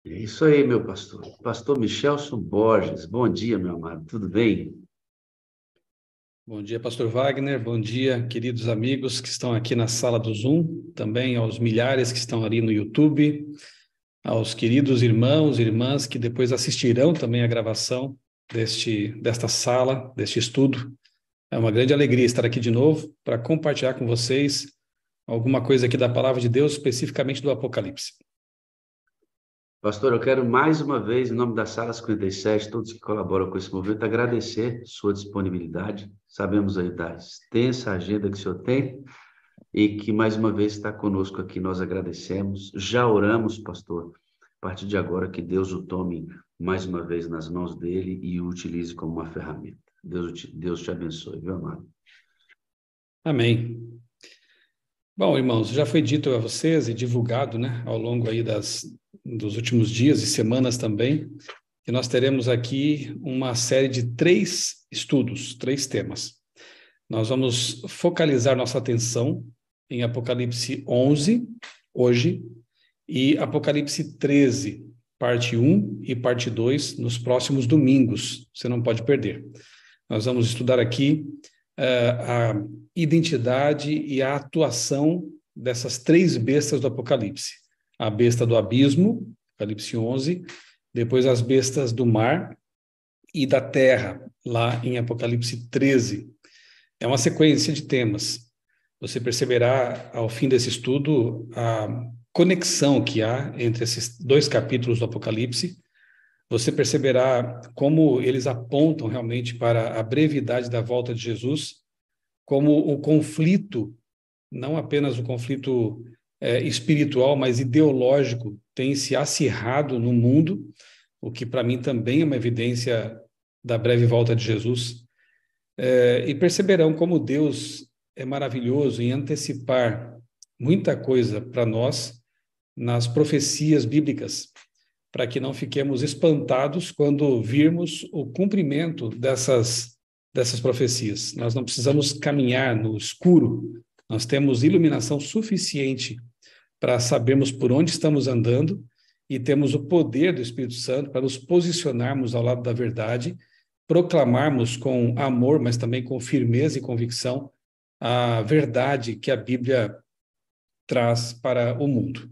É isso aí, meu pastor. Pastor Michelson Borges. Bom dia, meu amado. Tudo bem? Bom dia, Pastor Wagner. Bom dia, queridos amigos que estão aqui na sala do Zoom, também aos milhares que estão ali no YouTube, aos queridos irmãos e irmãs que depois assistirão também a gravação desta sala, deste estudo. É uma grande alegria estar aqui de novo para compartilhar com vocês alguma coisa aqui da palavra de Deus, especificamente do Apocalipse. Pastor, eu quero mais uma vez, em nome da Sala 57, todos que colaboram com esse movimento, agradecer sua disponibilidade. Sabemos aí da extensa agenda que o senhor tem e que mais uma vez está conosco aqui. Nós agradecemos. Já oramos, pastor. A partir de agora, que Deus o tome mais uma vez nas mãos dele e o utilize como uma ferramenta. Deus te abençoe, viu, amado? Amém. Bom, irmãos, já foi dito a vocês e divulgado, né, ao longo aí dos últimos dias e semanas também, que nós teremos aqui uma série de 3 estudos, 3 temas. Nós vamos focalizar nossa atenção em Apocalipse 11, hoje, e Apocalipse 13, parte 1 e parte 2, nos próximos domingos. Você não pode perder. Nós vamos estudar aqui a identidade e a atuação dessas 3 bestas do Apocalipse. A besta do abismo, Apocalipse 11, depois as bestas do mar e da terra, lá em Apocalipse 13. É uma sequência de temas. Você perceberá, ao fim desse estudo, a conexão que há entre esses 2 capítulos do Apocalipse. Você perceberá como eles apontam realmente para a brevidade da volta de Jesus, como o conflito, não apenas o conflito espiritual, mas ideológico, tem se acirrado no mundo, o que para mim também é uma evidência da breve volta de Jesus. E perceberão como Deus é maravilhoso em antecipar muita coisa para nós nas profecias bíblicas, para que não fiquemos espantados quando virmos o cumprimento dessas profecias. Nós não precisamos caminhar no escuro, nós temos iluminação suficiente para sabermos por onde estamos andando e temos o poder do Espírito Santo para nos posicionarmos ao lado da verdade, proclamarmos com amor, mas também com firmeza e convicção a verdade que a Bíblia traz para o mundo.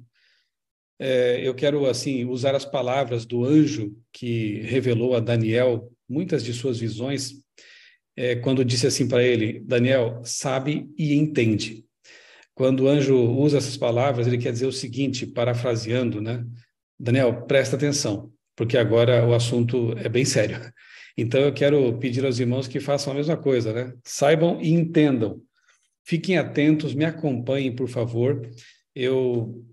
Eu quero, assim, usar as palavras do anjo que revelou a Daniel muitas de suas visões, quando disse assim para ele: Daniel, sabe e entende. Quando o anjo usa essas palavras, ele quer dizer o seguinte, parafraseando, né? Daniel, presta atenção, porque agora o assunto é bem sério. Então eu quero pedir aos irmãos que façam a mesma coisa, né? Saibam e entendam. Fiquem atentos, me acompanhem, por favor. Eu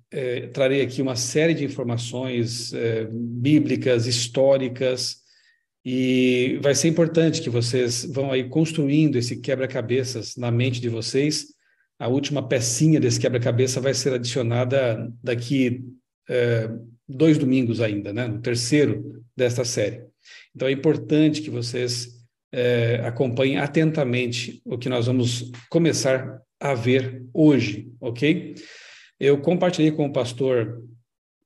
trarei aqui uma série de informações bíblicas, históricas, e vai ser importante que vocês vão aí construindo esse quebra-cabeças na mente de vocês. A última pecinha desse quebra-cabeça vai ser adicionada daqui 2 domingos ainda, né? No terceiro desta série. Então é importante que vocês acompanhem atentamente o que nós vamos começar a ver hoje, ok? Eu compartilhei com o pastor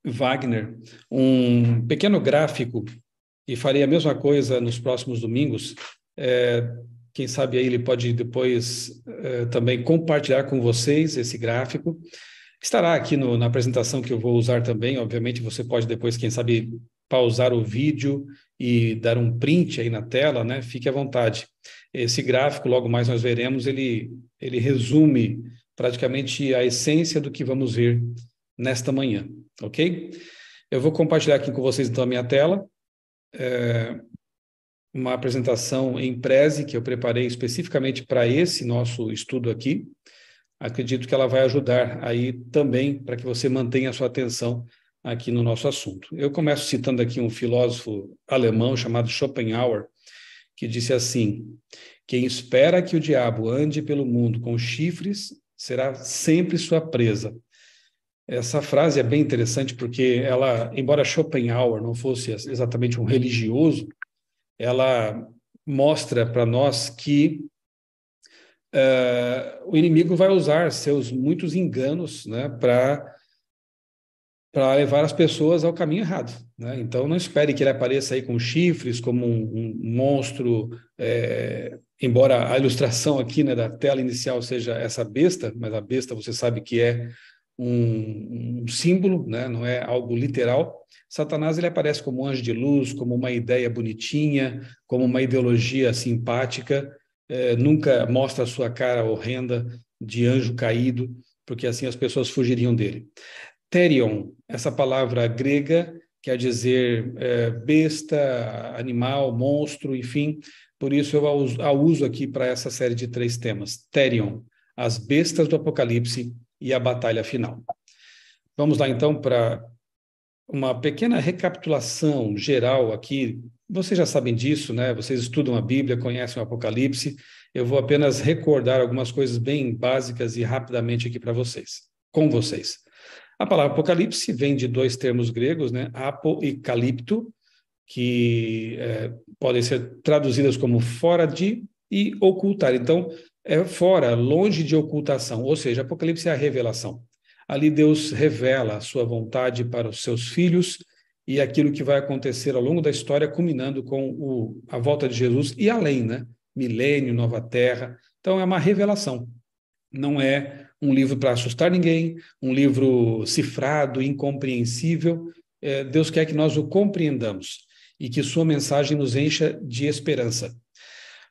Wagner um pequeno gráfico e farei a mesma coisa nos próximos domingos. Quem sabe aí ele pode depois também compartilhar com vocês esse gráfico. Estará aqui na apresentação que eu vou usar também. Obviamente, você pode depois, quem sabe, pausar o vídeo e dar um print aí na tela, né? Fique à vontade. Esse gráfico, logo mais nós veremos, ele resume praticamente a essência do que vamos ver nesta manhã, ok? Eu vou compartilhar aqui com vocês, então, a minha tela. Uma apresentação em Prezi que eu preparei especificamente para esse nosso estudo aqui. Acredito que ela vai ajudar aí também para que você mantenha a sua atenção aqui no nosso assunto. Eu começo citando aqui um filósofo alemão chamado Schopenhauer, que disse assim: quem espera que o diabo ande pelo mundo com chifres será sempre sua presa. Essa frase é bem interessante porque ela, embora Schopenhauer não fosse exatamente um religioso, ela mostra para nós que o inimigo vai usar seus muitos enganos, né, para para levar as pessoas ao caminho errado, né? Então, não espere que ele apareça aí com chifres, como um monstro, embora a ilustração aqui, né, da tela inicial seja essa besta, mas a besta você sabe que é um símbolo, né? Não é algo literal. Satanás ele aparece como um anjo de luz, como uma ideia bonitinha, como uma ideologia simpática, nunca mostra a sua cara horrenda de anjo caído, porque assim as pessoas fugiriam dele. Therion, essa palavra grega quer dizer besta, animal, monstro, enfim. Por isso eu a uso aqui para essa série de 3 temas. Therion, as bestas do Apocalipse e a batalha final. Vamos lá então para uma pequena recapitulação geral aqui. Vocês já sabem disso, né? Vocês estudam a Bíblia, conhecem o Apocalipse. Eu vou apenas recordar algumas coisas bem básicas e rapidamente aqui para vocês, com vocês. A palavra Apocalipse vem de 2 termos gregos, né? Apo e calipto, que podem ser traduzidas como fora de e ocultar. Então, é fora, longe de ocultação, ou seja, Apocalipse é a revelação. Ali Deus revela a sua vontade para os seus filhos e aquilo que vai acontecer ao longo da história, culminando com a volta de Jesus e além, né? Milênio, nova terra. Então, é uma revelação. Não é um livro para assustar ninguém, um livro cifrado, incompreensível. Deus quer que nós o compreendamos e que sua mensagem nos encha de esperança.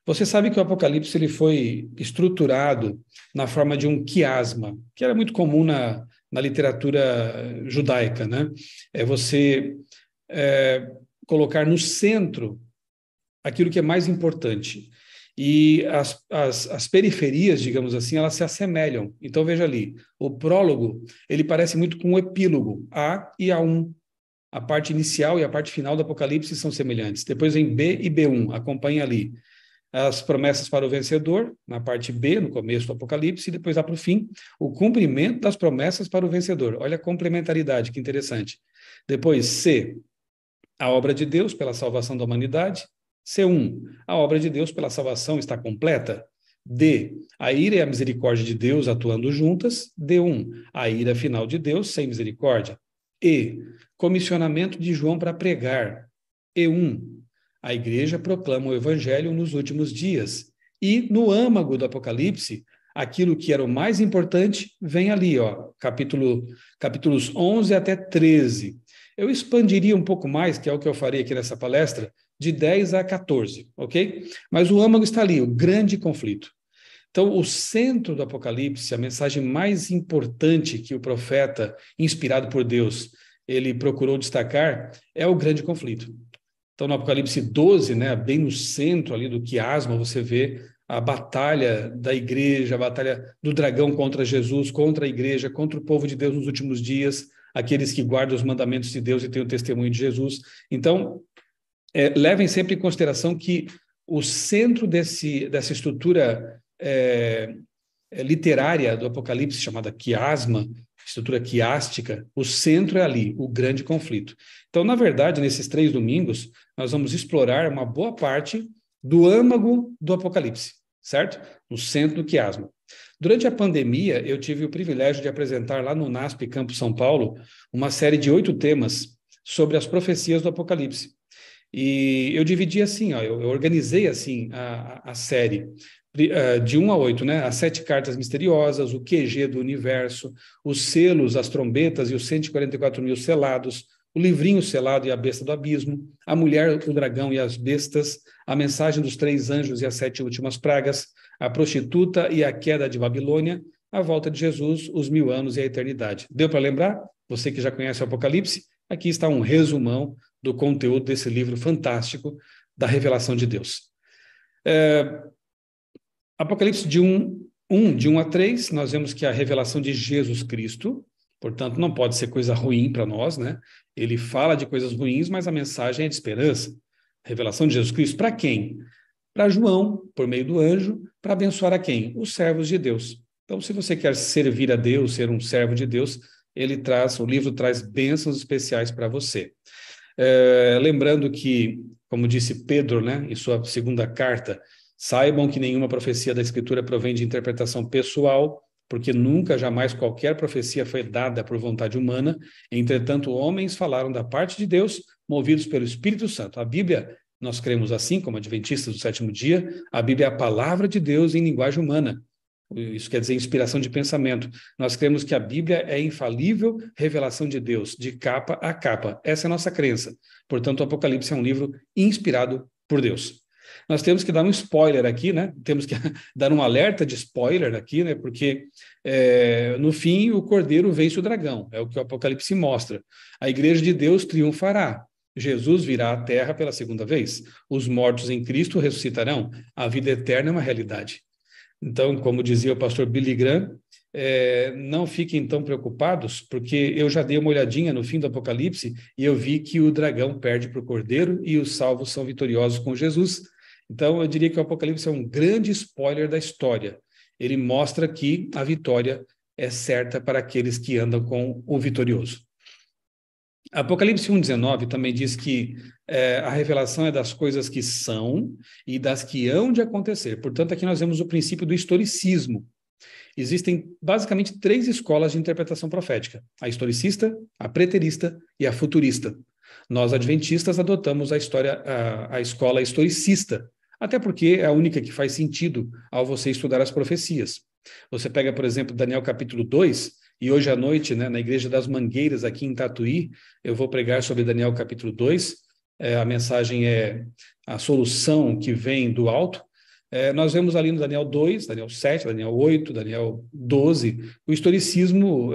Você sabe que o Apocalipse ele foi estruturado na forma de um quiasma, que era muito comum na literatura judaica, né? É você colocar no centro aquilo que é mais importante. E as periferias, digamos assim, elas se assemelham. Então, veja ali, o prólogo, ele parece muito com o epílogo, A e A1. A parte inicial e a parte final do Apocalipse são semelhantes. Depois vem B e B1, acompanha ali. As promessas para o vencedor, na parte B, no começo do Apocalipse, e depois lá para o fim, o cumprimento das promessas para o vencedor. Olha a complementaridade, que interessante. Depois, C, a obra de Deus pela salvação da humanidade. C1, a obra de Deus pela salvação está completa. D, a ira e a misericórdia de Deus atuando juntas. D1, a ira final de Deus sem misericórdia. E, comissionamento de João para pregar. E1, a igreja proclama o evangelho nos últimos dias. E no âmago do Apocalipse, aquilo que era o mais importante vem ali, ó, capítulos 11 até 13. Eu expandiria um pouco mais, que é o que eu farei aqui nessa palestra, de 10 a 14, ok? Mas o âmago está ali, o grande conflito. Então, o centro do Apocalipse, a mensagem mais importante que o profeta, inspirado por Deus, ele procurou destacar, é o grande conflito. Então, no Apocalipse 12, né, bem no centro ali do quiasma, você vê a batalha da igreja, a batalha do dragão contra Jesus, contra a igreja, contra o povo de Deus nos últimos dias, aqueles que guardam os mandamentos de Deus e têm o testemunho de Jesus. Então, levem sempre em consideração que o centro dessa estrutura literária do Apocalipse, chamada quiasma, estrutura quiástica, o centro é ali, o grande conflito. Então, na verdade, nesses 3 domingos, nós vamos explorar uma boa parte do âmago do Apocalipse, certo? No centro do quiasma. Durante a pandemia, eu tive o privilégio de apresentar lá no NASP Campo São Paulo uma série de 8 temas sobre as profecias do Apocalipse. E eu dividi assim, ó, eu organizei assim a série de 1 a 8, né? As 7 cartas misteriosas, o QG do universo, os selos, as trombetas e os 144.000 selados, o livrinho selado e a besta do abismo, a mulher, o dragão e as bestas, a mensagem dos 3 anjos e as 7 últimas pragas, a prostituta e a queda de Babilônia, a volta de Jesus, os 1000 anos e a eternidade. Deu para lembrar? Você que já conhece o Apocalipse, aqui está um resumão do conteúdo desse livro fantástico da revelação de Deus. Apocalipse de 1 a 3, nós vemos que a revelação de Jesus Cristo, portanto, não pode ser coisa ruim para nós, né? Ele fala de coisas ruins, mas a mensagem é de esperança. Revelação de Jesus Cristo para quem? Para João, por meio do anjo, para abençoar a quem? Os servos de Deus. Então, se você quer servir a Deus, ser um servo de Deus, o livro traz bênçãos especiais para você. Lembrando que, como disse Pedro, né, em sua segunda carta, saibam que nenhuma profecia da Escritura provém de interpretação pessoal, porque nunca, jamais qualquer profecia foi dada por vontade humana. Entretanto, homens falaram da parte de Deus, movidos pelo Espírito Santo. A Bíblia, nós cremos assim, como adventistas do sétimo dia, a Bíblia é a palavra de Deus em linguagem humana. Isso quer dizer inspiração de pensamento. Nós cremos que a Bíblia é infalível revelação de Deus, de capa a capa. Essa é a nossa crença. Portanto, o Apocalipse é um livro inspirado por Deus. Nós temos que dar um spoiler aqui, né? Temos que dar um alerta de spoiler aqui, né? Porque no fim o Cordeiro vence o dragão, é o que o Apocalipse mostra. A igreja de Deus triunfará. Jesus virá à terra pela segunda vez. Os mortos em Cristo ressuscitarão. A vida eterna é uma realidade. Então, como dizia o pastor Billy Graham, não fiquem tão preocupados, porque eu já dei uma olhadinha no fim do Apocalipse e eu vi que o dragão perde para o Cordeiro e os salvos são vitoriosos com Jesus. Então, eu diria que o Apocalipse é um grande spoiler da história. Ele mostra que a vitória é certa para aqueles que andam com o vitorioso. Apocalipse 1,19 também diz que a revelação é das coisas que são e das que hão de acontecer. Portanto, aqui nós vemos o princípio do historicismo. Existem basicamente 3 escolas de interpretação profética: a historicista, a preterista e a futurista. Nós, adventistas, adotamos a escola historicista, até porque é a única que faz sentido ao você estudar as profecias. Você pega, por exemplo, Daniel capítulo 2, e hoje à noite, né, na Igreja das Mangueiras, aqui em Tatuí, eu vou pregar sobre Daniel capítulo 2, a mensagem é a solução que vem do alto. Nós vemos ali no Daniel 2, Daniel 7, Daniel 8, Daniel 12, o historicismo,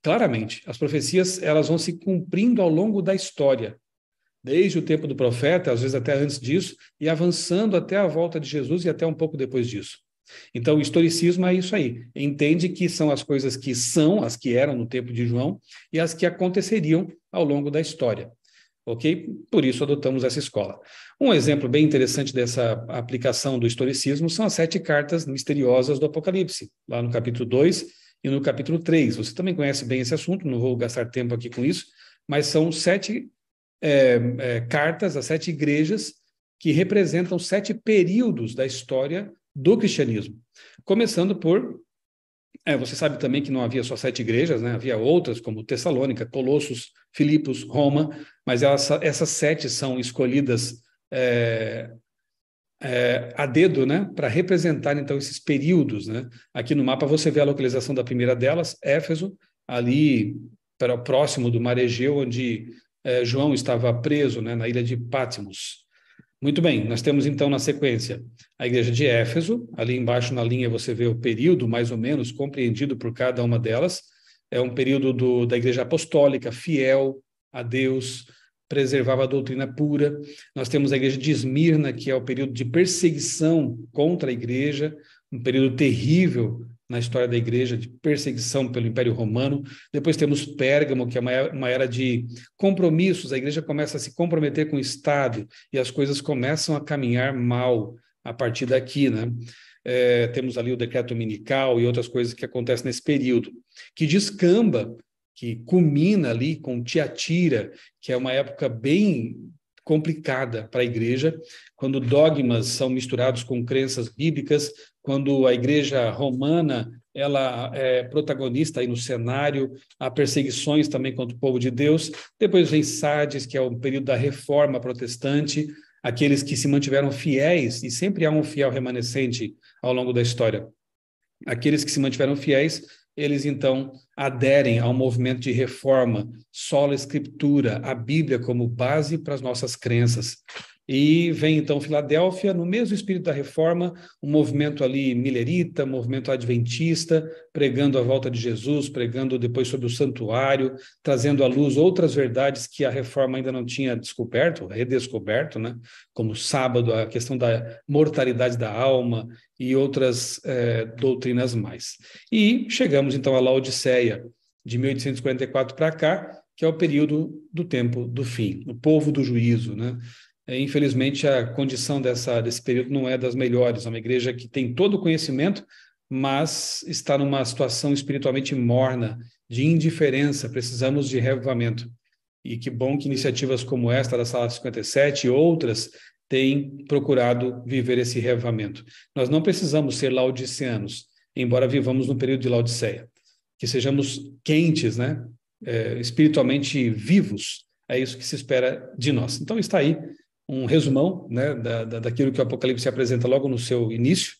claramente, as profecias elas vão se cumprindo ao longo da história, desde o tempo do profeta, às vezes até antes disso, e avançando até a volta de Jesus e até um pouco depois disso. Então, o historicismo é isso aí. Entende que são as coisas que são, as que eram no tempo de João, e as que aconteceriam ao longo da história. Ok? Por isso adotamos essa escola. Um exemplo bem interessante dessa aplicação do historicismo são as 7 cartas misteriosas do Apocalipse, lá no capítulo 2 e no capítulo 3. Você também conhece bem esse assunto, não vou gastar tempo aqui com isso, mas são 7 cartas, as 7 igrejas que representam 7 períodos da história do cristianismo. Começando por... você sabe também que não havia só 7 igrejas, né? Havia outras, como Tessalônica, Colossos, Filipos, Roma, mas essas 7 são escolhidas a dedo, né? Para representar, então, esses períodos, né? Aqui no mapa você vê a localização da primeira delas, Éfeso, ali próximo do Mar Egeu, onde João estava preso, né? Na ilha de Patmos. Muito bem, nós temos então na sequência a igreja de Éfeso, ali embaixo na linha você vê o período mais ou menos compreendido por cada uma delas, é um período da igreja apostólica, fiel a Deus, preservava a doutrina pura. Nós temos a igreja de Esmirna, que é o período de perseguição contra a igreja, um período terrível na história da igreja, de perseguição pelo Império Romano. Depois temos Pérgamo, que é uma era de compromissos, a igreja começa a se comprometer com o Estado e as coisas começam a caminhar mal a partir daqui, né? Temos ali o decreto dominical e outras coisas que acontecem nesse período, que descamba, que culmina ali com Tiatira, que é uma época bem complicada para a igreja, quando dogmas são misturados com crenças bíblicas, quando a igreja romana ela é protagonista aí no cenário, há perseguições também contra o povo de Deus. Depois vem Sardes, que é o período da reforma protestante, aqueles que se mantiveram fiéis, e sempre há um fiel remanescente ao longo da história. Aqueles que se mantiveram fiéis, eles então aderem ao movimento de reforma, sola escritura, a Bíblia como base para as nossas crenças. E vem então Filadélfia, no mesmo espírito da reforma, um movimento ali milerita, movimento adventista, pregando a volta de Jesus, pregando depois sobre o santuário, trazendo à luz outras verdades que a reforma ainda não tinha descoberto, redescoberto, né? Como sábado, a questão da mortalidade da alma e outras doutrinas mais. E chegamos então à Laodiceia, de 1844 para cá, que é o período do tempo do fim, o povo do juízo, né? Infelizmente, a condição desse período não é das melhores. É uma igreja que tem todo o conhecimento, mas está numa situação espiritualmente morna, de indiferença. Precisamos de reavivamento. E que bom que iniciativas como esta da Sala 57 e outras têm procurado viver esse reavivamento. Nós não precisamos ser laodiceanos. embora vivamos no período de Laodiceia. Que sejamos quentes, né? Espiritualmente vivos. É isso que se espera de nós. Então está aí um resumão, né, daquilo que o Apocalipse apresenta logo no seu início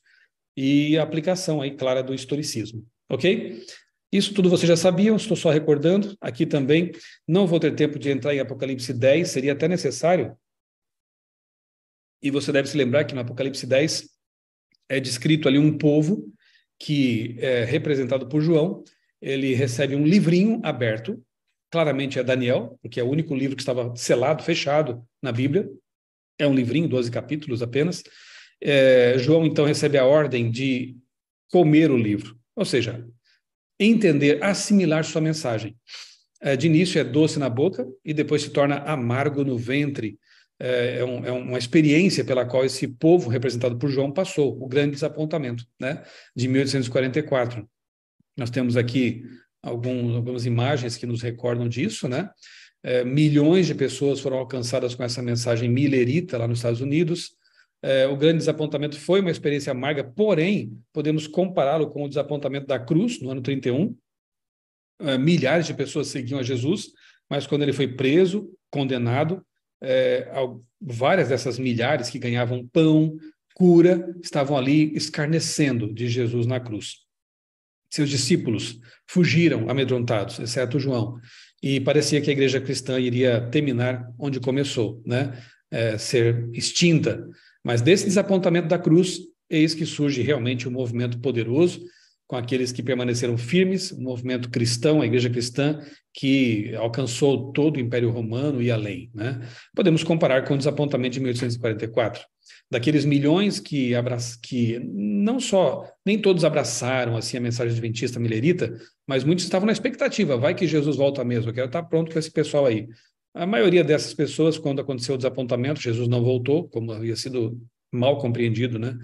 e a aplicação aí clara do historicismo. Ok? Isso tudo vocês já sabiam, estou só recordando. Aqui também não vou ter tempo de entrar em Apocalipse 10, seria até necessário. E você deve se lembrar que no Apocalipse 10 é descrito ali um povo que é representado por João. Ele recebe um livrinho aberto, claramente é Daniel, porque é o único livro que estava selado, fechado na Bíblia. É um livrinho, 12 capítulos apenas. João, então, recebe a ordem de comer o livro, ou seja, entender, assimilar sua mensagem. De início é doce na boca e depois se torna amargo no ventre. É uma experiência pela qual esse povo, representado por João, passou, o grande desapontamento, né, de 1844. Nós temos aqui algumas imagens que nos recordam disso, né? Milhões de pessoas foram alcançadas com essa mensagem millerita lá nos Estados Unidos. O grande desapontamento foi uma experiência amarga, porém, podemos compará-lo com o desapontamento da cruz, no ano 31. Milhares de pessoas seguiam a Jesus, mas quando ele foi preso, condenado, várias dessas milhares que ganhavam pão, cura, estavam ali escarnecendo de Jesus na cruz. Seus discípulos fugiram amedrontados, exceto João, e parecia que a igreja cristã iria terminar onde começou, né? Ser extinta. Mas desse desapontamento da cruz, eis que surge realmente um movimento poderoso, com aqueles que permaneceram firmes, um movimento cristão, a igreja cristã, que alcançou todo o Império Romano e além, né? Podemos comparar com o desapontamento de 1844. Daqueles milhões que não só, nem todos abraçaram assim a mensagem adventista millerita, mas muitos estavam na expectativa, vai que Jesus volta mesmo, eu quero estar pronto com esse pessoal aí. A maioria dessas pessoas, quando aconteceu o desapontamento, Jesus não voltou, como havia sido mal compreendido, né,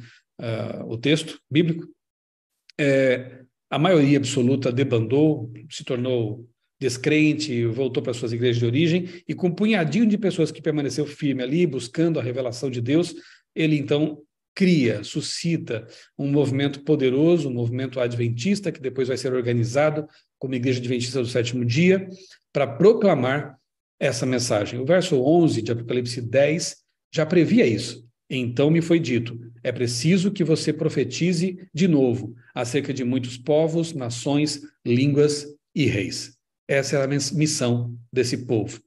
o texto bíblico. A maioria absoluta debandou, se tornou descrente, voltou para suas igrejas de origem, e com um punhadinho de pessoas que permaneceu firme ali, buscando a revelação de Deus, ele então suscita um movimento poderoso, um movimento adventista, que depois vai ser organizado como Igreja Adventista do Sétimo Dia, para proclamar essa mensagem. O verso 11 de Apocalipse 10 já previa isso. Então me foi dito, é preciso que você profetize de novo acerca de muitos povos, nações, línguas e reis. Essa é a missão desse povo.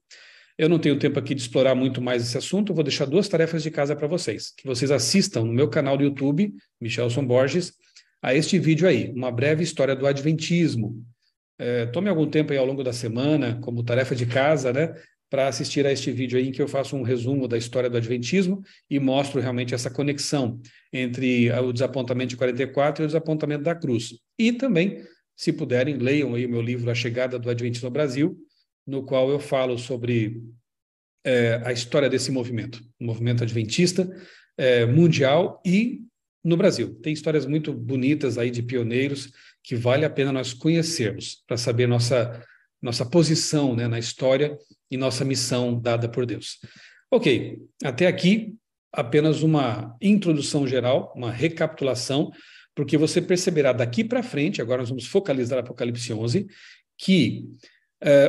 Eu não tenho tempo aqui de explorar muito mais esse assunto, eu vou deixar 2 tarefas de casa para vocês. Que vocês assistam no meu canal do YouTube, Michelson Borges, a este vídeo aí, uma breve história do Adventismo. Tome algum tempo aí ao longo da semana, como tarefa de casa, né, para assistir a este vídeo aí em que eu faço um resumo da história do Adventismo e mostro realmente essa conexão entre o desapontamento de 44 e o desapontamento da cruz. E também, se puderem, leiam aí o meu livro A Chegada do Adventismo ao Brasil, no qual eu falo sobre a história desse movimento, o movimento adventista mundial e no Brasil. Tem histórias muito bonitas aí de pioneiros que vale a pena nós conhecermos para saber nossa posição, né, na história e nossa missão dada por Deus. Ok, até aqui apenas uma introdução geral, uma recapitulação, porque você perceberá daqui para frente, agora nós vamos focalizar Apocalipse 11, que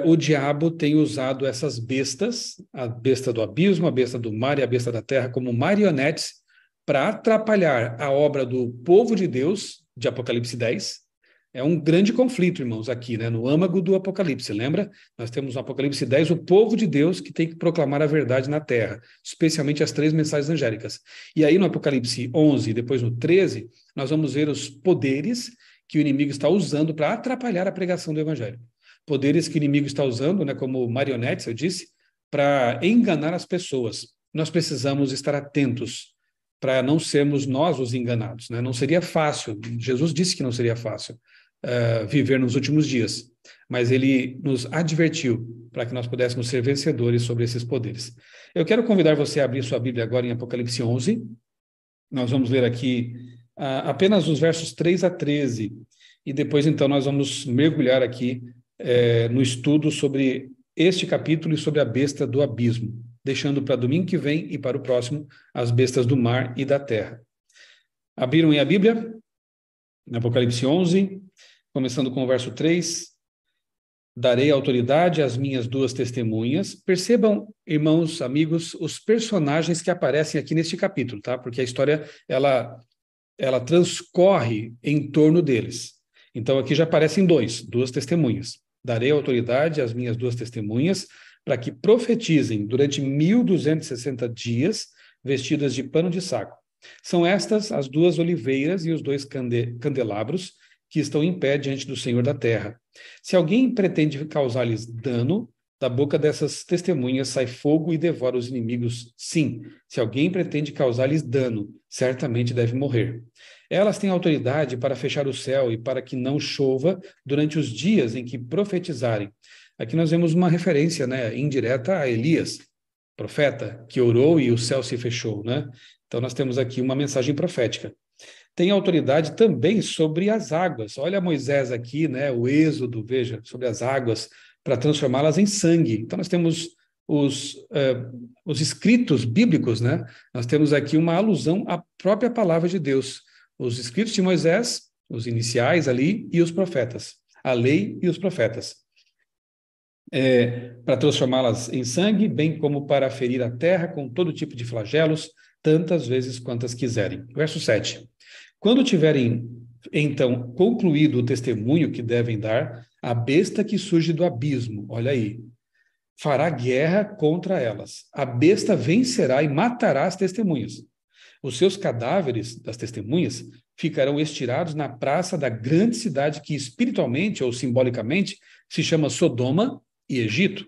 o diabo tem usado essas bestas, a besta do abismo, a besta do mar e a besta da terra, como marionetes para atrapalhar a obra do povo de Deus, de Apocalipse 10. É um grande conflito, irmãos, aqui, né, no âmago do Apocalipse. Lembra? Nós temos no Apocalipse 10 o povo de Deus que tem que proclamar a verdade na terra, especialmente as 3 mensagens angélicas. E aí no Apocalipse 11, depois no 13, nós vamos ver os poderes que o inimigo está usando para atrapalhar a pregação do evangelho. Poderes que o inimigo está usando, né, como marionetes, eu disse, para enganar as pessoas. Nós precisamos estar atentos para não sermos nós os enganados, né? Não seria fácil, Jesus disse que não seria fácil viver nos últimos dias, mas ele nos advertiu para que nós pudéssemos ser vencedores sobre esses poderes. Eu quero convidar você a abrir sua Bíblia agora em Apocalipse 11, nós vamos ler aqui apenas os versos 3 a 13, e depois então nós vamos mergulhar aqui no estudo sobre este capítulo e sobre a besta do abismo, deixando para domingo que vem e para o próximo as bestas do mar e da terra. Abriram aí a Bíblia? Apocalipse 11, começando com o verso 3. Darei autoridade às minhas duas testemunhas. Percebam, irmãos, amigos, os personagens que aparecem aqui neste capítulo, tá? Porque a história, ela transcorre em torno deles. Então, aqui já aparecem duas testemunhas. Darei autoridade às minhas duas testemunhas para que profetizem durante 1260 dias, vestidas de pano de saco. São estas as duas oliveiras e os dois candelabros que estão em pé diante do Senhor da terra. Se alguém pretende causar-lhes dano, da boca dessas testemunhas sai fogo e devora os inimigos. Sim, se alguém pretende causar-lhes dano, certamente deve morrer. Elas têm autoridade para fechar o céu e para que não chova durante os dias em que profetizarem. Aqui nós vemos uma referência, né, indireta a Elias, profeta, que orou e o céu se fechou, né? Então nós temos aqui uma mensagem profética. Tem autoridade também sobre as águas. Olha Moisés aqui, né, o Êxodo, veja, sobre as águas, para transformá-las em sangue. Então nós temos os escritos bíblicos, né? Nós temos aqui uma alusão à própria palavra de Deus. Os escritos de Moisés, os iniciais ali, e os profetas. A lei e os profetas. Para transformá-las em sangue, bem como para ferir a terra com todo tipo de flagelos, tantas vezes quantas quiserem. Verso 7. Quando tiverem, então, concluído o testemunho que devem dar, a besta que surge do abismo, olha aí, fará guerra contra elas. A besta vencerá e matará as testemunhas. Os seus cadáveres, das testemunhas, ficarão estirados na praça da grande cidade que espiritualmente ou simbolicamente se chama Sodoma e Egito,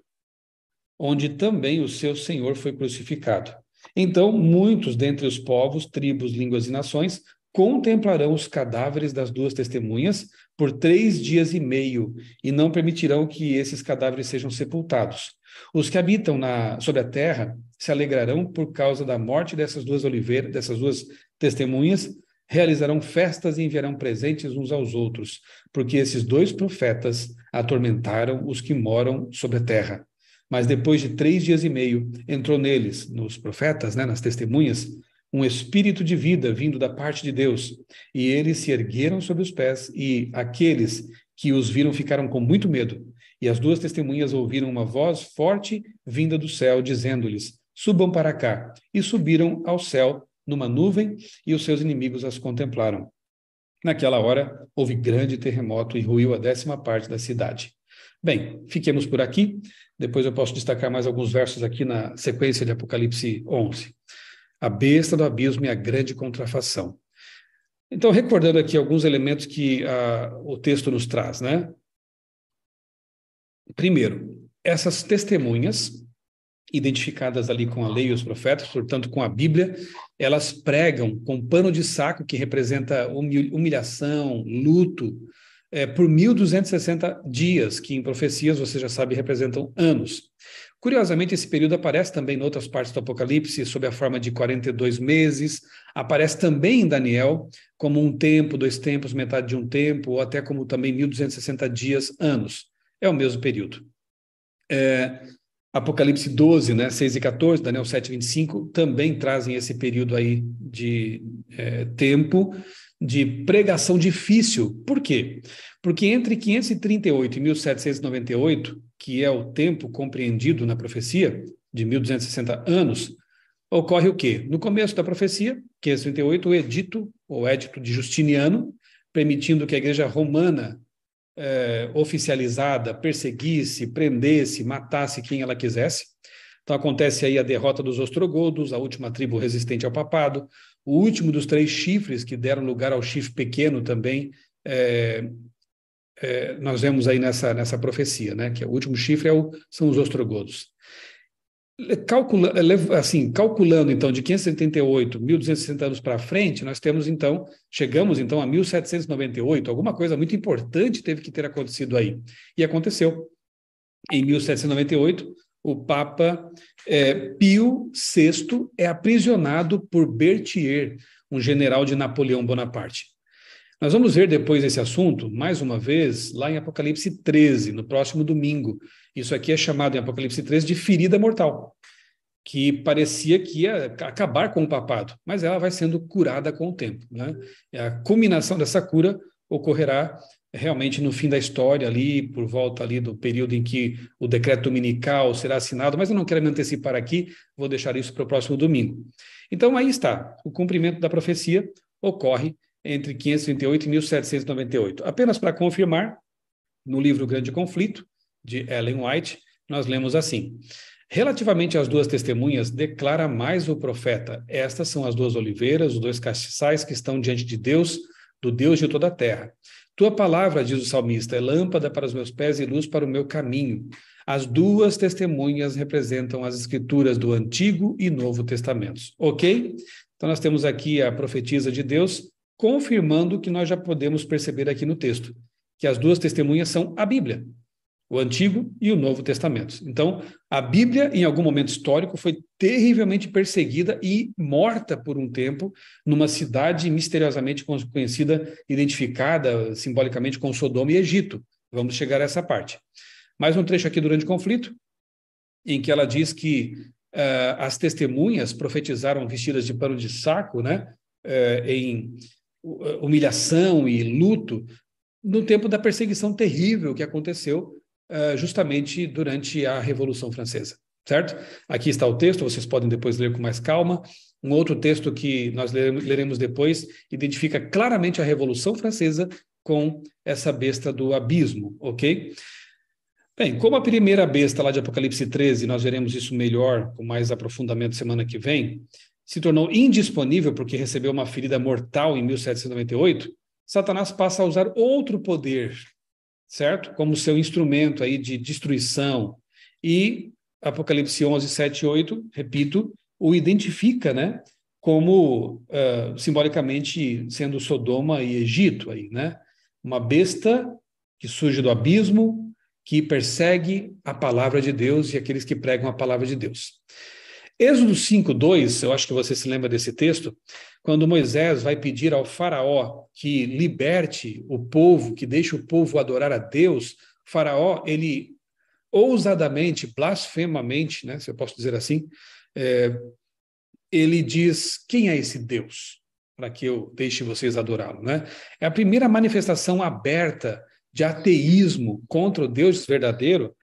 onde também o seu Senhor foi crucificado. Então, muitos dentre os povos, tribos, línguas e nações contemplarão os cadáveres das duas testemunhas por 3 dias e meio e não permitirão que esses cadáveres sejam sepultados. Os que habitam sobre a terra se alegrarão por causa da morte dessas duas oliveiras, dessas duas testemunhas, realizarão festas e enviarão presentes uns aos outros, porque esses 2 profetas atormentaram os que moram sobre a terra. Mas depois de 3 dias e meio, entrou neles, nos profetas, né, nas testemunhas, um espírito de vida vindo da parte de Deus, e eles se ergueram sobre os pés, e aqueles que os viram ficaram com muito medo. E as duas testemunhas ouviram uma voz forte vinda do céu, dizendo-lhes: subam para cá. E subiram ao céu numa nuvem, e os seus inimigos as contemplaram. Naquela hora, houve grande terremoto e ruiu a 10ª parte da cidade. Bem, fiquemos por aqui. Depois eu posso destacar mais alguns versos aqui na sequência de Apocalipse 11. A besta do abismo e a grande contrafação. Então, recordando aqui alguns elementos que o texto nos traz, né? Primeiro, essas testemunhas, identificadas ali com a lei e os profetas, portanto com a Bíblia, elas pregam com pano de saco, que representa humilhação, luto, por 1260 dias, que em profecias, você já sabe, representam anos. Curiosamente, esse período aparece também em outras partes do Apocalipse, sob a forma de 42 meses, aparece também em Daniel, como um tempo, 2 tempos, metade de um tempo, ou até como também 1260 dias, anos. É o mesmo período. Apocalipse 12, né, 6 e 14, Daniel 7, 25, também trazem esse período aí de tempo de pregação difícil. Por quê? Porque entre 538 e 1798, que é o tempo compreendido na profecia, de 1260 anos, ocorre o quê? No começo da profecia, 538, o edito, ou édito de Justiniano, permitindo que a igreja romana oficializada perseguisse, prendesse, matasse quem ela quisesse. Então acontece aí a derrota dos ostrogodos, a última tribo resistente ao papado, o último dos 3 chifres que deram lugar ao chifre pequeno também, nós vemos aí nessa profecia, né, que o último chifre são os ostrogodos. Calculando então de 578, 1260 anos para frente, chegamos então a 1798, alguma coisa muito importante teve que ter acontecido aí. E aconteceu. Em 1798, o Papa Pio VI é aprisionado por Berthier, um general de Napoleão Bonaparte. Nós vamos ver depois esse assunto, mais uma vez, lá em Apocalipse 13, no próximo domingo. Isso aqui é chamado em Apocalipse 13 de ferida mortal, que parecia que ia acabar com o papado, mas ela vai sendo curada com o tempo, né? A culminação dessa cura ocorrerá realmente no fim da história ali, por volta ali do período em que o decreto dominical será assinado, mas eu não quero me antecipar aqui, vou deixar isso para o próximo domingo. Então aí está, o cumprimento da profecia ocorre entre 538 e 1798. Apenas para confirmar, no livro Grande Conflito, de Ellen White, nós lemos assim: relativamente às duas testemunhas, declara mais o profeta: estas são as duas oliveiras, os dois castiçais que estão diante de Deus, do Deus de toda a terra. Tua palavra, diz o salmista, é lâmpada para os meus pés e luz para o meu caminho. As duas testemunhas representam as escrituras do Antigo e Novo Testamentos. Ok? Então nós temos aqui a profetisa de Deus confirmando o que nós já podemos perceber aqui no texto, que as duas testemunhas são a Bíblia, o Antigo e o Novo Testamento. Então, a Bíblia, em algum momento histórico, foi terrivelmente perseguida e morta por um tempo numa cidade misteriosamente conhecida, identificada simbolicamente com Sodoma e Egito. Vamos chegar a essa parte. Mais um trecho aqui durante o conflito, em que ela diz que as testemunhas profetizaram vestidas de pano de saco, né, em humilhação e luto, no tempo da perseguição terrível que aconteceu justamente durante a Revolução Francesa, certo? Aqui está o texto, vocês podem depois ler com mais calma. Um outro texto que nós leremos depois identifica claramente a Revolução Francesa com essa besta do abismo, ok? Bem, como a primeira besta lá de Apocalipse 13, nós veremos isso melhor, com mais aprofundamento semana que vem, se tornou indisponível porque recebeu uma ferida mortal em 1798, Satanás passa a usar outro poder, certo? Como seu instrumento aí de destruição. E Apocalipse 11, 7 e 8, repito, o identifica, né, como simbolicamente sendo Sodoma e Egito aí, né? Uma besta que surge do abismo, que persegue a palavra de Deus e aqueles que pregam a palavra de Deus. Êxodo 5:2, eu acho que você se lembra desse texto, quando Moisés vai pedir ao faraó que liberte o povo, que deixe o povo adorar a Deus, faraó, ele ousadamente, blasfemamente, né, se eu posso dizer assim, ele diz: quem é esse Deus para que eu deixe vocês adorá-lo, né? É a primeira manifestação aberta de ateísmo contra o Deus verdadeiro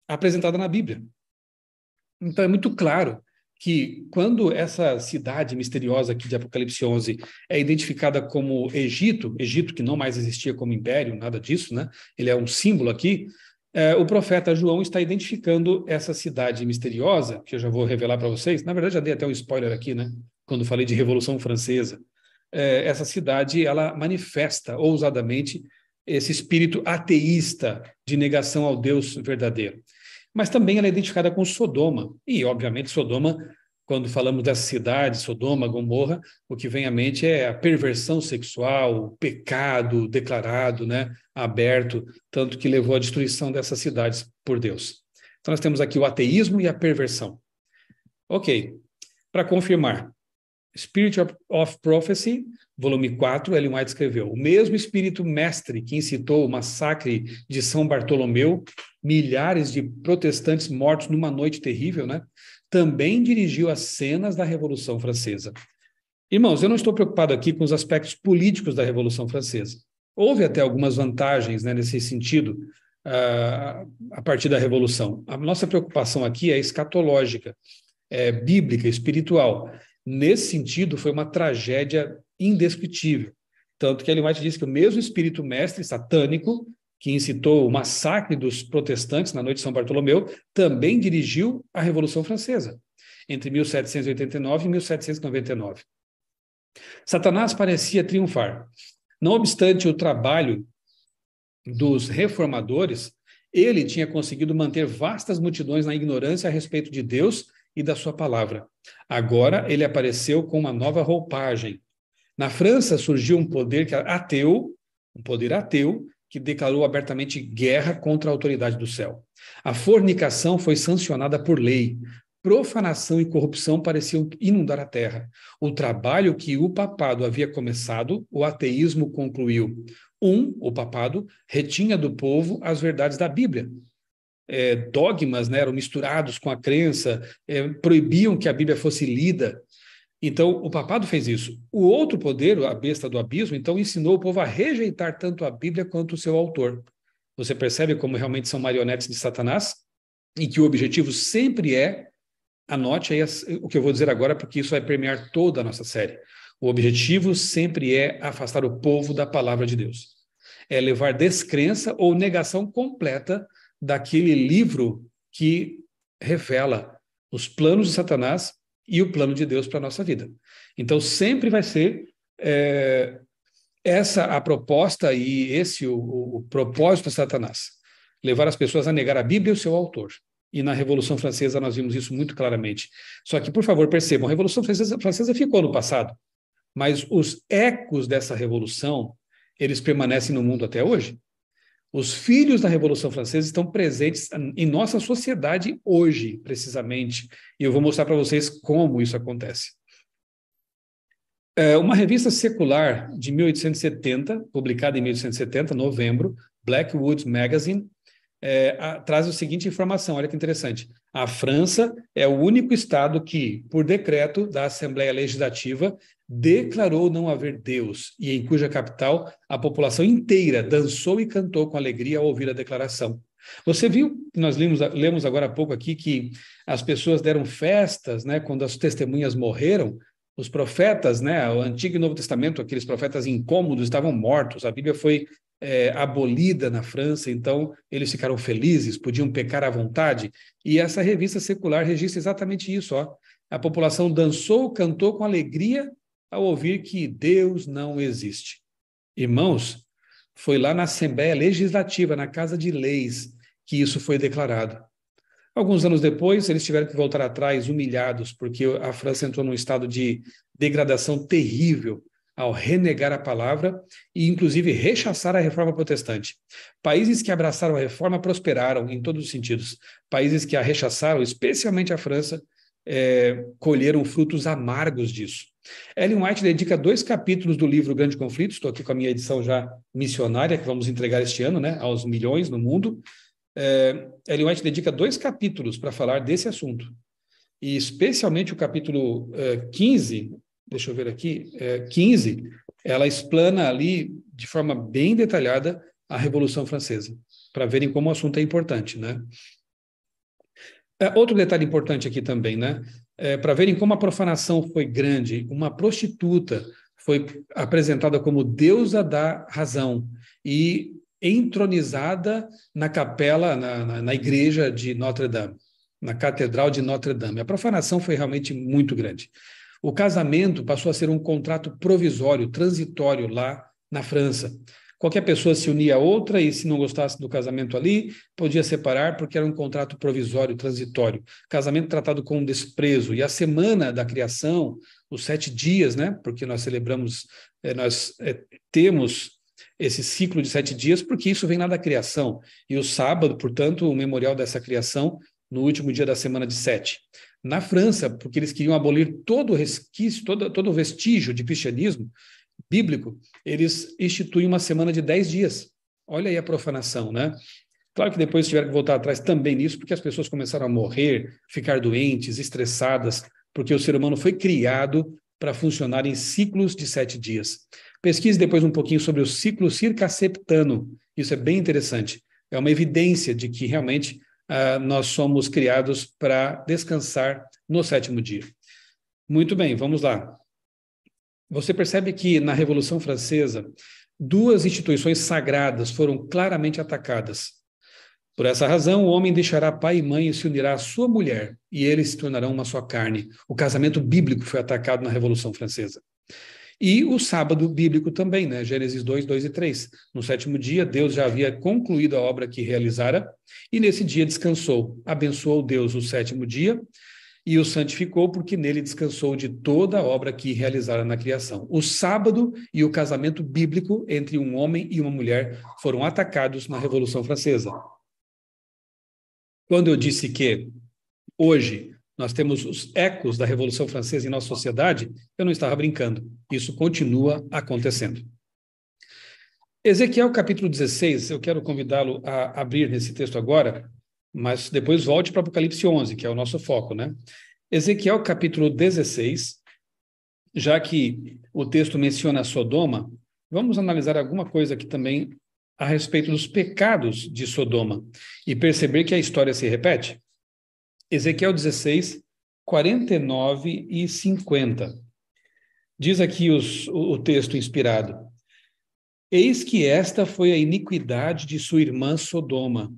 apresentada na Bíblia. Então é muito claro que quando essa cidade misteriosa aqui de Apocalipse 11 é identificada como Egito, Egito que não mais existia como império, nada disso, né? Ele é um símbolo aqui, o profeta João está identificando essa cidade misteriosa, que eu já vou revelar para vocês, na verdade já dei até um spoiler aqui, né? Quando falei de Revolução Francesa. Essa cidade, ela manifesta ousadamente esse espírito ateísta de negação ao Deus verdadeiro. Mas também ela é identificada com Sodoma. E, obviamente, Sodoma, quando falamos dessa cidade, Sodoma, Gomorra, o que vem à mente é a perversão sexual, o pecado declarado, né, aberto, tanto que levou à destruição dessas cidades por Deus. Então, nós temos aqui o ateísmo e a perversão. Ok, para confirmar, Spirit of Prophecy, volume 4, Ellen White escreveu: o mesmo espírito mestre que incitou o massacre de São Bartolomeu, milhares de protestantes mortos numa noite terrível, né? Também dirigiu as cenas da Revolução Francesa. Irmãos, eu não estou preocupado aqui com os aspectos políticos da Revolução Francesa. Houve até algumas vantagens, né, nesse sentido, a partir da Revolução. A nossa preocupação aqui é escatológica, bíblica, espiritual. Nesse sentido, foi uma tragédia indescritível. Tanto que Ellen White diz que o mesmo espírito mestre satânico que incitou o massacre dos protestantes na noite de São Bartolomeu também dirigiu a Revolução Francesa, entre 1789 e 1799. Satanás parecia triunfar. Não obstante o trabalho dos reformadores, ele tinha conseguido manter vastas multidões na ignorância a respeito de Deus e da sua palavra. Agora ele apareceu com uma nova roupagem. Na França surgiu um poder ateu, que declarou abertamente guerra contra a autoridade do céu. A fornicação foi sancionada por lei. Profanação e corrupção pareciam inundar a terra. O trabalho que o papado havia começado, o ateísmo concluiu. O papado, retinha do povo as verdades da Bíblia. Dogmas, né, eram misturados com a crença, proibiam que a Bíblia fosse lida. Então, o papado fez isso. O outro poder, a besta do abismo, então ensinou o povo a rejeitar tanto a Bíblia quanto o seu autor. Você percebe como realmente são marionetes de Satanás? E que o objetivo sempre é, anote aí o que eu vou dizer agora, porque isso vai permear toda a nossa série. O objetivo sempre é afastar o povo da palavra de Deus. É levar descrença ou negação completa daquele livro que revela os planos de Satanás e o plano de Deus para a nossa vida. Então, sempre vai ser essa a proposta e esse o propósito de Satanás. Levar as pessoas a negar a Bíblia e o seu autor. E na Revolução Francesa nós vimos isso muito claramente. Só que, por favor, percebam, a Revolução Francesa ficou no passado, mas os ecos dessa revolução, eles permanecem no mundo até hoje. Os filhos da Revolução Francesa estão presentes em nossa sociedade hoje, precisamente. E eu vou mostrar para vocês como isso acontece. Uma revista secular de 1870, publicada em 1870, novembro, Blackwood Magazine, traz a seguinte informação, olha que interessante. A França é o único estado que, por decreto da Assembleia Legislativa, declarou não haver Deus e em cuja capital a população inteira dançou e cantou com alegria ao ouvir a declaração. Você viu, nós lemos agora há pouco aqui, que as pessoas deram festas, né, quando as testemunhas morreram. Os profetas, né, o Antigo e Novo Testamento, aqueles profetas incômodos estavam mortos, a Bíblia foi abolida na França, então eles ficaram felizes, podiam pecar à vontade, e essa revista secular registra exatamente isso, ó. A população dançou, cantou com alegria ao ouvir que Deus não existe. Irmãos, foi lá na Assembleia Legislativa, na Casa de Leis, que isso foi declarado. Alguns anos depois, eles tiveram que voltar atrás, humilhados, porque a França entrou num estado de degradação terrível ao renegar a palavra e, inclusive, rechaçar a reforma protestante. Países que abraçaram a reforma prosperaram em todos os sentidos. Países que a rechaçaram, especialmente a França, colheram frutos amargos disso. Ellen White dedica 2 capítulos do livro Grande Conflito, estou aqui com a minha edição já missionária, que vamos entregar este ano, né, aos milhões no mundo. Ellen White dedica 2 capítulos para falar desse assunto. E especialmente o capítulo 15, deixa eu ver aqui, 15, ela explana ali de forma bem detalhada a Revolução Francesa, para verem como o assunto é importante, né? Outro detalhe importante aqui também, né? Para verem como a profanação foi grande, uma prostituta foi apresentada como deusa da razão e entronizada na capela, na igreja de Notre-Dame, na Catedral de Notre-Dame. A profanação foi realmente muito grande. O casamento passou a ser um contrato provisório, transitório lá na França. Qualquer pessoa se unia a outra e, se não gostasse do casamento ali, podia separar porque era um contrato provisório, transitório. Casamento tratado com desprezo. E a semana da criação, os 7 dias, né? Porque nós celebramos, temos esse ciclo de 7 dias, porque isso vem lá da criação. E o sábado, portanto, o memorial dessa criação, no último dia da semana de 7. Na França, porque eles queriam abolir todo o resquício, todo o vestígio de cristianismo bíblico, eles instituem uma semana de 10 dias. Olha aí a profanação, né? Claro que depois tiveram que voltar atrás também nisso, porque as pessoas começaram a morrer, ficar doentes, estressadas, porque o ser humano foi criado para funcionar em ciclos de 7 dias. Pesquise depois um pouquinho sobre o ciclo circasseptano. Isso é bem interessante. É uma evidência de que realmente nós somos criados para descansar no 7º dia. Muito bem, vamos lá. Você percebe que na Revolução Francesa, 2 instituições sagradas foram claramente atacadas. Por essa razão, o homem deixará pai e mãe e se unirá à sua mulher, e eles se tornarão uma só carne. O casamento bíblico foi atacado na Revolução Francesa. E o sábado bíblico também, né? Gênesis 2, 2 e 3. No 7º dia, Deus já havia concluído a obra que realizara, e nesse dia descansou. Abençoou Deus o 7º dia, e o santificou, porque nele descansou de toda a obra que realizara na criação. O sábado e o casamento bíblico entre um homem e uma mulher foram atacados na Revolução Francesa. Quando eu disse que hoje nós temos os ecos da Revolução Francesa em nossa sociedade, eu não estava brincando. Isso continua acontecendo. Ezequiel capítulo 16, eu quero convidá-lo a abrir nesse texto agora, mas depois volte para Apocalipse 11, que é o nosso foco, né? Ezequiel capítulo 16, já que o texto menciona Sodoma, vamos analisar alguma coisa aqui também a respeito dos pecados de Sodoma e perceber que a história se repete. Ezequiel 16, 49 e 50. Diz aqui o texto inspirado: Eis que esta foi a iniquidade de sua irmã Sodoma.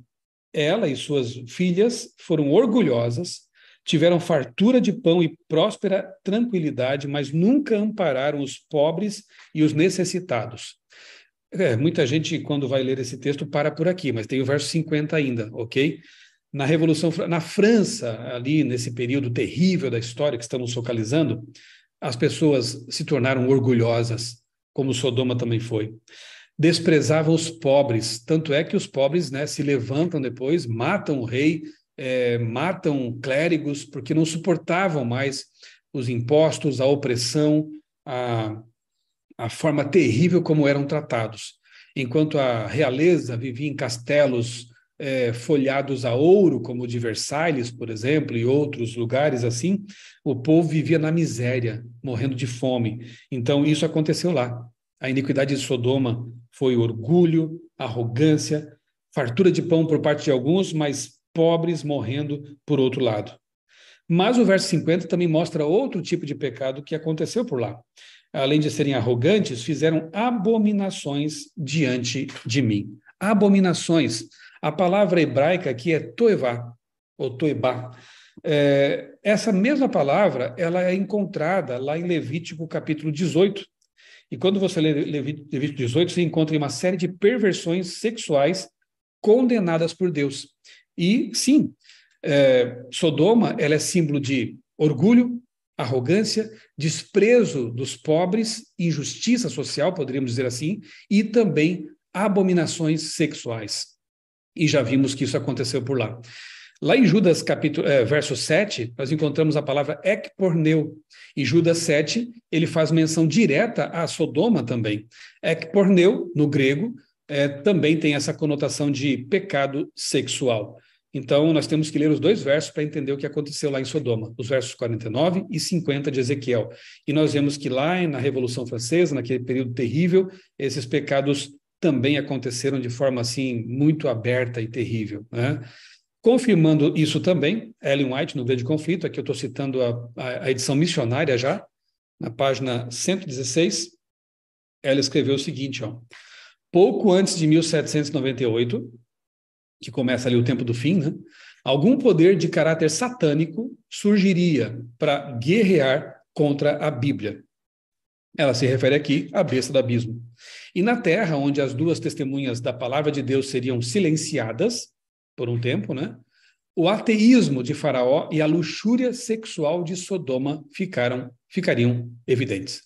Ela e suas filhas foram orgulhosas, tiveram fartura de pão e próspera tranquilidade, mas nunca ampararam os pobres e os necessitados. Muita gente, quando vai ler esse texto, para por aqui, mas tem o verso 50 ainda, ok? Na França, ali nesse período terrível da história que estamos focalizando, as pessoas se tornaram orgulhosas, como Sodoma também foi. Desprezavam os pobres, tanto é que os pobres, né, se levantam depois, matam o rei, matam clérigos, porque não suportavam mais os impostos, a opressão, a forma terrível como eram tratados. Enquanto a realeza vivia em castelos folhados a ouro, como o de Versalhes, por exemplo, e outros lugares assim, o povo vivia na miséria, morrendo de fome. Então, isso aconteceu lá. A iniquidade de Sodoma foi orgulho, arrogância, fartura de pão por parte de alguns, mas pobres morrendo por outro lado. Mas o verso 50 também mostra outro tipo de pecado que aconteceu por lá. Além de serem arrogantes, fizeram abominações diante de mim. Abominações. A palavra hebraica aqui é toevá, ou toebá. Essa mesma palavra, ela é encontrada lá em Levítico capítulo 18. E quando você lê Levítico 18, você encontra uma série de perversões sexuais condenadas por Deus. E, sim, Sodoma, ela é símbolo de orgulho, arrogância, desprezo dos pobres, injustiça social, poderíamos dizer assim, e também abominações sexuais. E já vimos que isso aconteceu por lá. Lá em Judas, verso 7, nós encontramos a palavra ekporneu. Em Judas 7, ele faz menção direta a Sodoma também. Ekporneu, no grego, também tem essa conotação de pecado sexual. Então, nós temos que ler os dois versos para entender o que aconteceu lá em Sodoma, os versos 49 e 50 de Ezequiel. E nós vemos que lá na Revolução Francesa, naquele período terrível, esses pecados também aconteceram de forma assim muito aberta e terrível, né? Confirmando isso também, Ellen White, no Grande Conflito, aqui eu estou citando a edição missionária já, na página 116, ela escreveu o seguinte, ó: pouco antes de 1798, que começa ali o tempo do fim, né, algum poder de caráter satânico surgiria para guerrear contra a Bíblia. Ela se refere aqui à besta do abismo. E na terra, onde as duas testemunhas da palavra de Deus seriam silenciadas por um tempo, né, o ateísmo de Faraó e a luxúria sexual de Sodoma ficariam evidentes.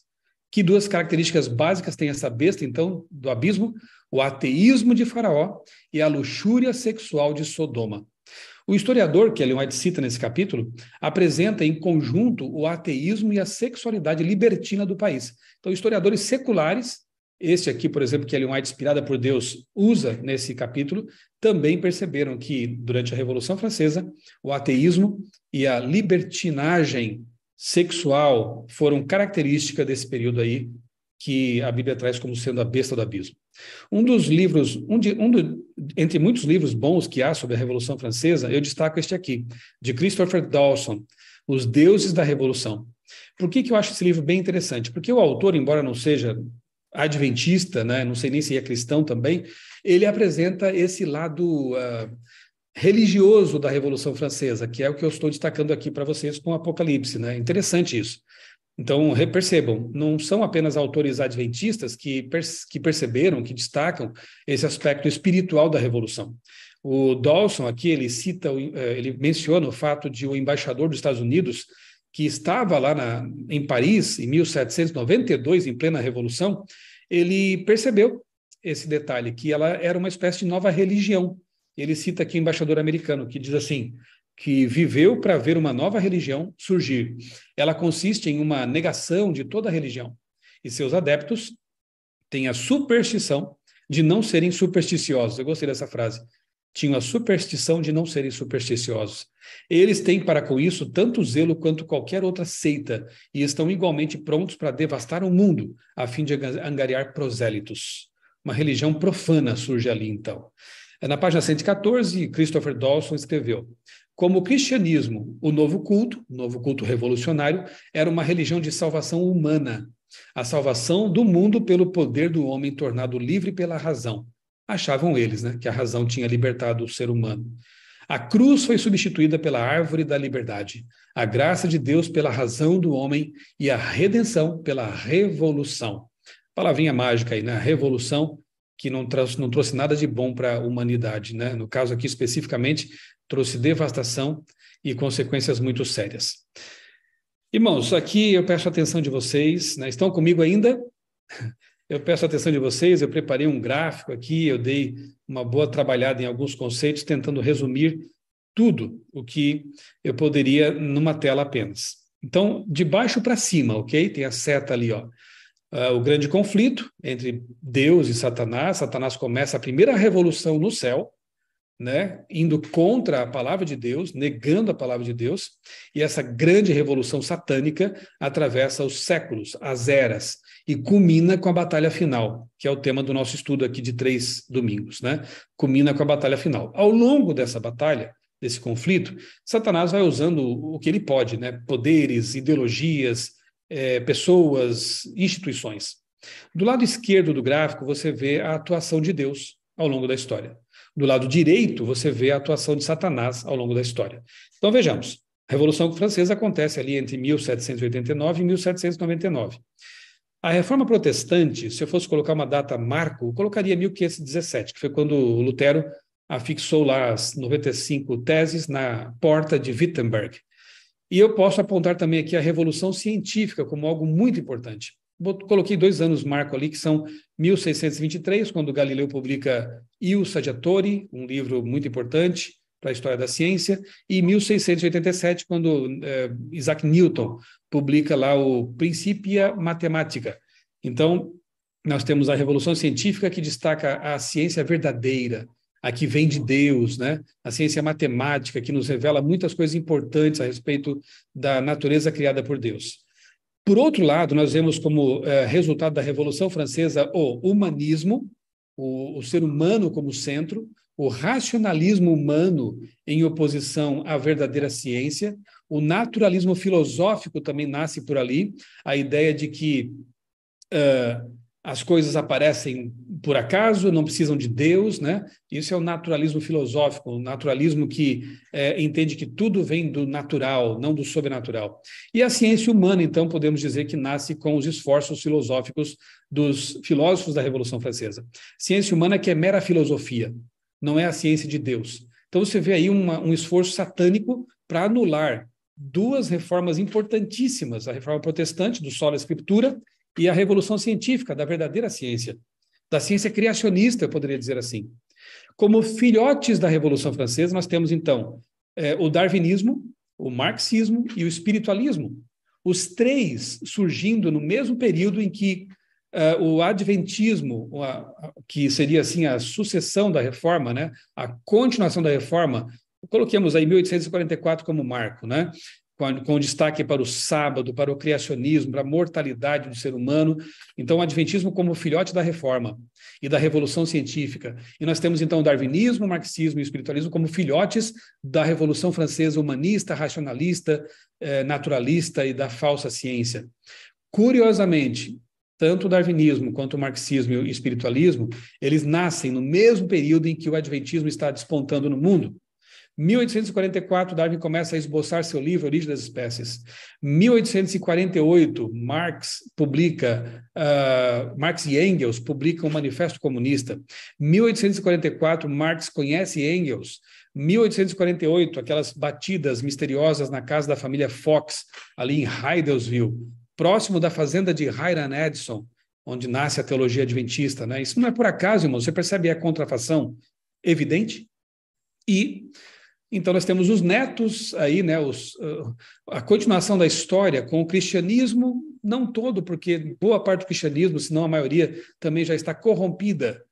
Que duas características básicas tem essa besta, então, do abismo? O ateísmo de Faraó e a luxúria sexual de Sodoma. O historiador, que Ellen White cita nesse capítulo, apresenta em conjunto o ateísmo e a sexualidade libertina do país. Então, historiadores seculares, este aqui, por exemplo, que Ellen White, inspirada por Deus, usa nesse capítulo, também perceberam que, durante a Revolução Francesa, o ateísmo e a libertinagem sexual foram características desse período aí, que a Bíblia traz como sendo a besta do abismo. Um dos livros, entre muitos livros bons que há sobre a Revolução Francesa, eu destaco este aqui, de Christopher Dawson, Os Deuses da Revolução. Por que eu acho esse livro bem interessante? Porque o autor, embora não seja adventista, né, não sei nem se é cristão também, ele apresenta esse lado religioso da Revolução Francesa, que é o que eu estou destacando aqui para vocês com o Apocalipse, né? Interessante isso. Então, percebam, não são apenas autores adventistas que perceberam, que destacam esse aspecto espiritual da Revolução. O Dawson aqui, ele menciona o fato de o embaixador dos Estados Unidos, que estava lá em Paris, em 1792, em plena Revolução, ele percebeu esse detalhe, que ela era uma espécie de nova religião. Ele cita aqui o embaixador americano, que diz assim, que viveu para ver uma nova religião surgir. Ela consiste em uma negação de toda a religião. E seus adeptos têm a superstição de não serem supersticiosos. Eu gostei dessa frase. tinham a superstição de não serem supersticiosos. Eles têm para com isso tanto zelo quanto qualquer outra seita e estão igualmente prontos para devastar o mundo, a fim de angariar prosélitos. Uma religião profana surge ali, então. Na página 114, Christopher Dawson escreveu: como o cristianismo, o novo culto revolucionário, era uma religião de salvação humana, a salvação do mundo pelo poder do homem tornado livre pela razão. Achavam eles, né, que a razão tinha libertado o ser humano. A cruz foi substituída pela árvore da liberdade, a graça de Deus pela razão do homem e a redenção pela revolução. Palavrinha mágica aí, né? Revolução, que não trouxe nada de bom para a humanidade, né? No caso aqui especificamente, trouxe devastação e consequências muito sérias. Irmãos, aqui eu peço a atenção de vocês, né? Estão comigo ainda? Eu peço a atenção de vocês, eu preparei um gráfico aqui, eu dei uma boa trabalhada em alguns conceitos, tentando resumir tudo o que eu poderia numa tela apenas. Então, de baixo para cima, ok? Tem a seta ali, ó. O grande conflito entre Deus e Satanás. Satanás começa a primeira revolução no céu, né, indo contra a palavra de Deus, negando a palavra de Deus, e essa grande revolução satânica atravessa os séculos, as eras, e culmina com a batalha final, que é o tema do nosso estudo aqui de 3 domingos, né? Culmina com a batalha final. Ao longo dessa batalha, desse conflito, Satanás vai usando o que ele pode, né? Poderes, ideologias, pessoas, instituições. Do lado esquerdo do gráfico, você vê a atuação de Deus ao longo da história. Do lado direito, você vê a atuação de Satanás ao longo da história. Então, vejamos. A Revolução Francesa acontece ali entre 1789 e 1799. A Reforma Protestante, se eu fosse colocar uma data marco, eu colocaria 1517, que foi quando Lutero afixou lá as 95 teses na porta de Wittenberg. E eu posso apontar também aqui a Revolução Científica como algo muito importante. Coloquei 2 anos marco ali, que são 1623, quando Galileu publica Il Saggiatore, um livro muito importante para a história da ciência, e 1687, quando Isaac Newton publica lá o Principia Mathematica. Então, nós temos a Revolução Científica, que destaca a ciência verdadeira, a que vem de Deus, né? A ciência matemática, que nos revela muitas coisas importantes a respeito da natureza criada por Deus. Por outro lado, nós vemos como resultado da Revolução Francesa o humanismo, o ser humano como centro, o racionalismo humano em oposição à verdadeira ciência, o naturalismo filosófico também nasce por ali, a ideia de que as coisas aparecem por acaso, não precisam de Deus, né? Isso é o naturalismo filosófico, o naturalismo que entende que tudo vem do natural, não do sobrenatural. E a ciência humana, então, podemos dizer que nasce com os esforços filosóficos dos filósofos da Revolução Francesa. Ciência humana que é mera filosofia, não é a ciência de Deus. Então você vê aí um esforço satânico para anular 2 reformas importantíssimas, a Reforma Protestante, do Sola Escritura, e a Revolução Científica, da verdadeira ciência, da ciência criacionista, eu poderia dizer assim. Como filhotes da Revolução Francesa, nós temos, então, o darwinismo, o marxismo e o espiritualismo. Os 3 surgindo no mesmo período em que o adventismo, que seria, assim, a sucessão da reforma, né? A continuação da reforma, coloquemos aí 1844 como marco, né? Com destaque para o sábado, para o criacionismo, para a mortalidade do ser humano. Então, o adventismo como filhote da reforma e da revolução científica. E nós temos, então, o darwinismo, o marxismo e o espiritualismo como filhotes da Revolução Francesa humanista, racionalista, naturalista e da falsa ciência. Curiosamente, tanto o darwinismo quanto o marxismo e o espiritualismo, eles nascem no mesmo período em que o adventismo está despontando no mundo. 1844, Darwin começa a esboçar seu livro Origem das Espécies. 1848, Marx e Engels publicam o Manifesto Comunista. 1844, Marx conhece Engels. 1848, aquelas batidas misteriosas na casa da família Fox, ali em Hydelsville, próximo da fazenda de Hiram Edson, onde nasce a teologia adventista, né? Isso não é por acaso, irmão. Você percebe a contrafação evidente? E então nós temos os netos aí, né, a continuação da história com o cristianismo, não todo, porque boa parte do cristianismo, se não a maioria, também já está corrompida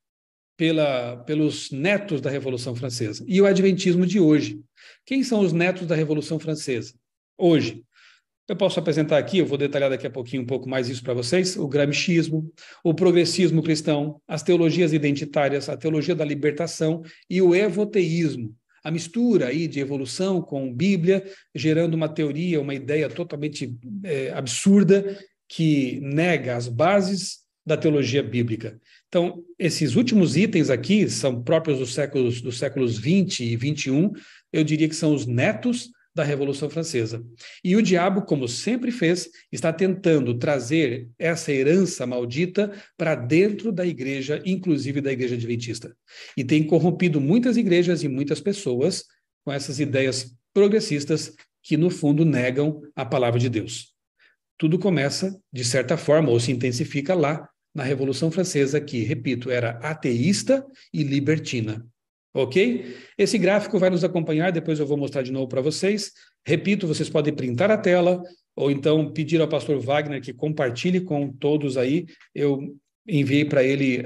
pelos netos da Revolução Francesa. E o adventismo de hoje. Quem são os netos da Revolução Francesa? Hoje. Eu posso apresentar aqui, eu vou detalhar daqui a pouquinho um pouco mais isso para vocês, o gramscismo, o progressismo cristão, as teologias identitárias, a teologia da libertação e o evoteísmo, a mistura aí de evolução com Bíblia, gerando uma teoria, uma ideia totalmente absurda que nega as bases da teologia bíblica. Então, esses últimos itens aqui são próprios dos séculos 20 e 21, eu diria que são os netos da Revolução Francesa. E o diabo, como sempre fez, está tentando trazer essa herança maldita para dentro da igreja, inclusive da igreja adventista. E tem corrompido muitas igrejas e muitas pessoas com essas ideias progressistas que, no fundo, negam a palavra de Deus. Tudo começa, de certa forma, ou se intensifica lá, na Revolução Francesa, que, repito, era ateísta e libertina. Ok? Esse gráfico vai nos acompanhar, depois eu vou mostrar de novo para vocês. Repito, vocês podem printar a tela, ou então pedir ao pastor Wagner que compartilhe com todos aí. Eu enviei para ele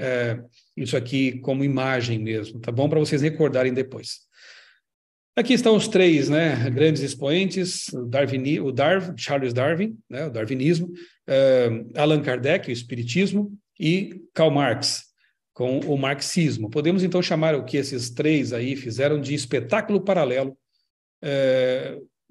isso aqui como imagem mesmo, tá bom? Para vocês recordarem depois. Aqui estão os três, né, grandes expoentes, Charles Darwin, né, o darwinismo, Allan Kardec, o espiritismo, e Karl Marx, com o marxismo. Podemos, então, chamar o que esses três aí fizeram de espetáculo paralelo,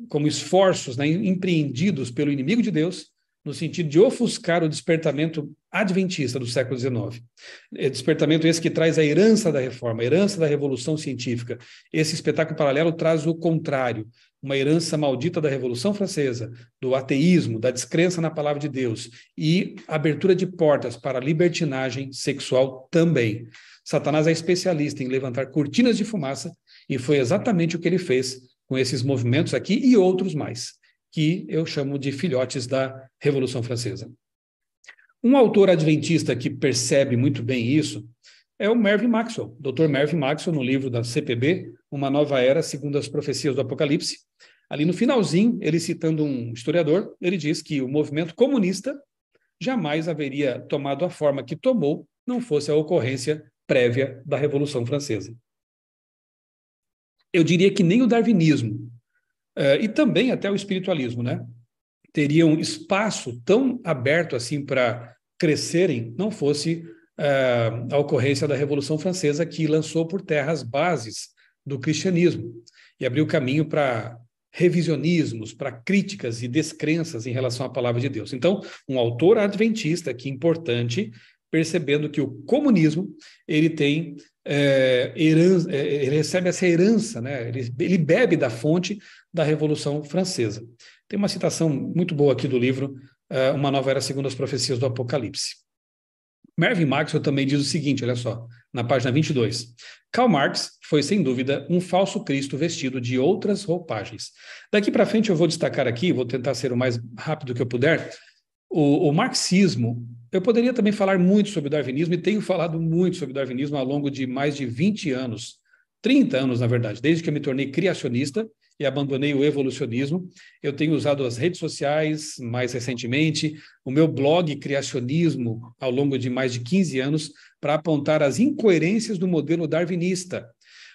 como esforços, né, empreendidos pelo inimigo de Deus, no sentido de ofuscar o despertamento adventista do século XIX. Despertamento esse que traz a herança da reforma, a herança da revolução científica. Esse espetáculo paralelo traz o contrário, uma herança maldita da Revolução Francesa, do ateísmo, da descrença na palavra de Deus e abertura de portas para a libertinagem sexual também. Satanás é especialista em levantar cortinas de fumaça e foi exatamente o que ele fez com esses movimentos aqui e outros mais, que eu chamo de filhotes da Revolução Francesa. Um autor adventista que percebe muito bem isso é o Mervyn Maxwell, Dr. Mervyn Maxwell, no livro da CPB, Uma Nova Era, segundo as profecias do Apocalipse. Ali no finalzinho, ele citando um historiador, ele diz que o movimento comunista jamais haveria tomado a forma que tomou, não fosse a ocorrência prévia da Revolução Francesa. Eu diria que nem o darwinismo, e também até o espiritualismo, né, teriam espaço tão aberto assim para crescerem, não fosse a ocorrência da Revolução Francesa, que lançou por terra as bases do cristianismo e abriu caminho para revisionismos, para críticas e descrenças em relação à palavra de Deus. Então, um autor adventista, que importante, percebendo que o comunismo, ele tem ele recebe essa herança, né? Ele bebe da fonte da Revolução Francesa. Tem uma citação muito boa aqui do livro Uma Nova Era segundo as profecias do Apocalipse. Mervyn Maxwell também diz o seguinte, olha só, na página 22. Karl Marx foi, sem dúvida, um falso Cristo vestido de outras roupagens. Daqui para frente eu vou destacar aqui, vou tentar ser o mais rápido que eu puder, o marxismo. Eu poderia também falar muito sobre o darwinismo, e tenho falado muito sobre o darwinismo ao longo de mais de 20 anos, 30 anos, na verdade, desde que eu me tornei criacionista e abandonei o evolucionismo. Eu tenho usado as redes sociais mais recentemente, o meu blog Criacionismo, ao longo de mais de 15 anos, para apontar as incoerências do modelo darwinista.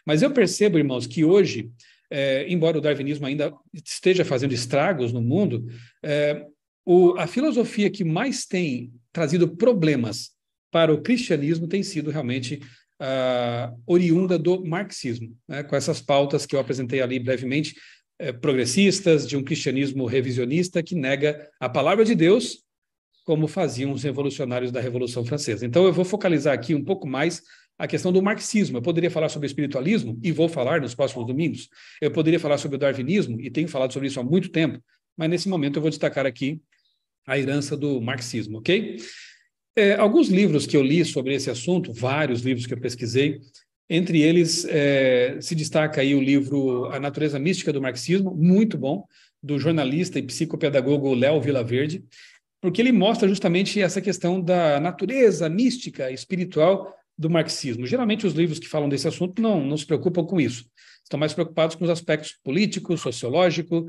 Mas eu percebo, irmãos, que hoje, embora o darwinismo ainda esteja fazendo estragos no mundo, a filosofia que mais tem trazido problemas para o cristianismo tem sido realmente oriunda do marxismo, né, com essas pautas que eu apresentei ali brevemente, progressistas, de um cristianismo revisionista que nega a palavra de Deus, como faziam os revolucionários da Revolução Francesa. Então eu vou focalizar aqui um pouco mais a questão do marxismo. Eu poderia falar sobre o espiritualismo, e vou falar nos próximos domingos. Eu poderia falar sobre o darwinismo, e tenho falado sobre isso há muito tempo, mas nesse momento eu vou destacar aqui a herança do marxismo, ok? Alguns livros que eu li sobre esse assunto, vários livros que eu pesquisei, entre eles se destaca aí o livro A Natureza Mística do Marxismo, muito bom, do jornalista e psicopedagogo Léo Vilaverde, porque ele mostra justamente essa questão da natureza mística, espiritual do marxismo. Geralmente os livros que falam desse assunto não se preocupam com isso. Estão mais preocupados com os aspectos político, sociológico,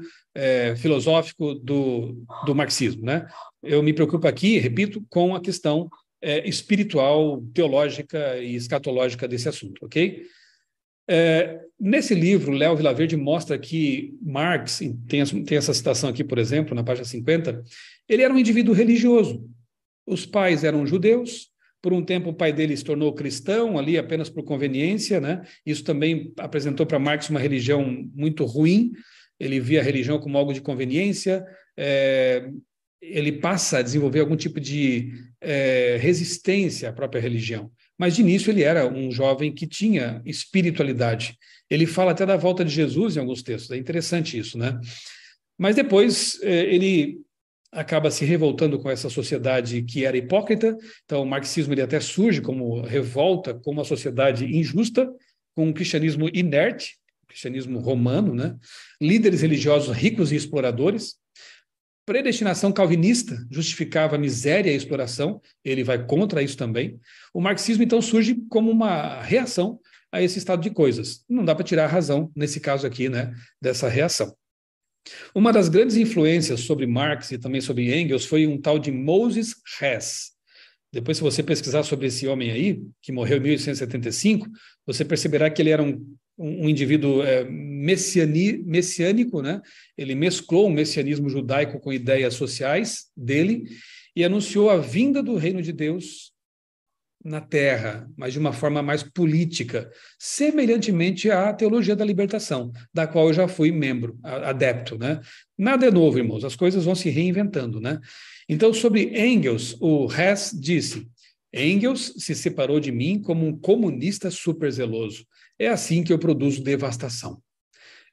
filosófico do marxismo, né? Eu me preocupo aqui, repito, com a questão espiritual, teológica e escatológica desse assunto, ok? Nesse livro, Léo Vilaverde mostra que Marx, tem essa citação aqui, por exemplo, na página 50, ele era um indivíduo religioso. Os pais eram judeus, por um tempo o pai dele se tornou cristão, ali apenas por conveniência, né? Isso também apresentou para Marx uma religião muito ruim, ele via a religião como algo de conveniência, ele passa a desenvolver algum tipo de resistência à própria religião. Mas, de início, ele era um jovem que tinha espiritualidade. Ele fala até da volta de Jesus em alguns textos. É interessante isso, né? Mas depois ele acaba se revoltando com essa sociedade que era hipócrita. Então, o marxismo ele até surge como revolta com uma sociedade injusta, com um cristianismo inerte, cristianismo romano, né? Líderes religiosos ricos e exploradores. Predestinação calvinista justificava a miséria e a exploração, ele vai contra isso também. O marxismo, então, surge como uma reação a esse estado de coisas. Não dá para tirar a razão, nesse caso aqui, né, dessa reação. Uma das grandes influências sobre Marx e também sobre Engels foi um tal de Moses Hess. Depois, se você pesquisar sobre esse homem aí, que morreu em 1875, você perceberá que ele era um indivíduo messiânico, né? Ele mesclou o messianismo judaico com ideias sociais dele e anunciou a vinda do reino de Deus na Terra, mas de uma forma mais política, semelhantemente à teologia da libertação, da qual eu já fui membro, adepto, né? Nada é novo, irmãos, as coisas vão se reinventando, né? Então, sobre Engels, o Hess disse: Engels se separou de mim como um comunista super zeloso. É assim que eu produzo devastação.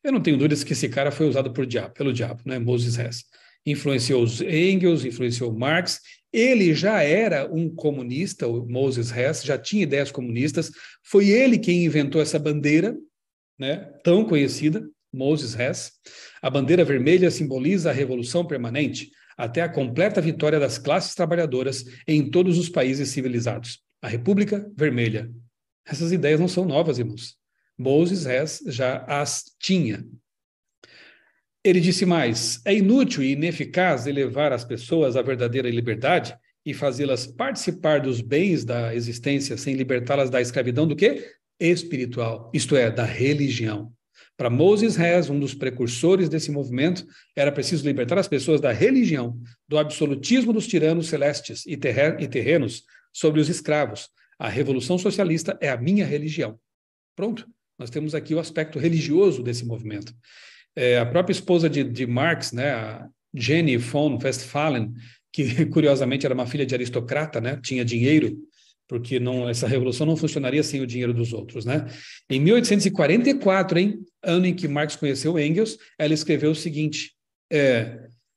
Eu não tenho dúvidas que esse cara foi usado pelo diabo, né? Moses Hess. Influenciou os Engels, influenciou Marx. Ele já era um comunista, o Moses Hess, já tinha ideias comunistas. Foi ele quem inventou essa bandeira, né, tão conhecida, Moses Hess. A bandeira vermelha simboliza a revolução permanente, até a completa vitória das classes trabalhadoras em todos os países civilizados. A República Vermelha. Essas ideias não são novas, irmãos. Moses Hess já as tinha. Ele disse mais: é inútil e ineficaz elevar as pessoas à verdadeira liberdade e fazê-las participar dos bens da existência sem libertá-las da escravidão do quê? Espiritual, isto é, da religião. Para Moses Hess, um dos precursores desse movimento, era preciso libertar as pessoas da religião, do absolutismo dos tiranos celestes e terrenos sobre os escravos. A revolução socialista é a minha religião. Pronto, nós temos aqui o aspecto religioso desse movimento. A própria esposa de Marx, né, a Jenny von Westphalen, que curiosamente era uma filha de aristocrata, né, tinha dinheiro, porque essa revolução não funcionaria sem o dinheiro dos outros, né? Em 1844, ano em que Marx conheceu Engels, ela escreveu o seguinte: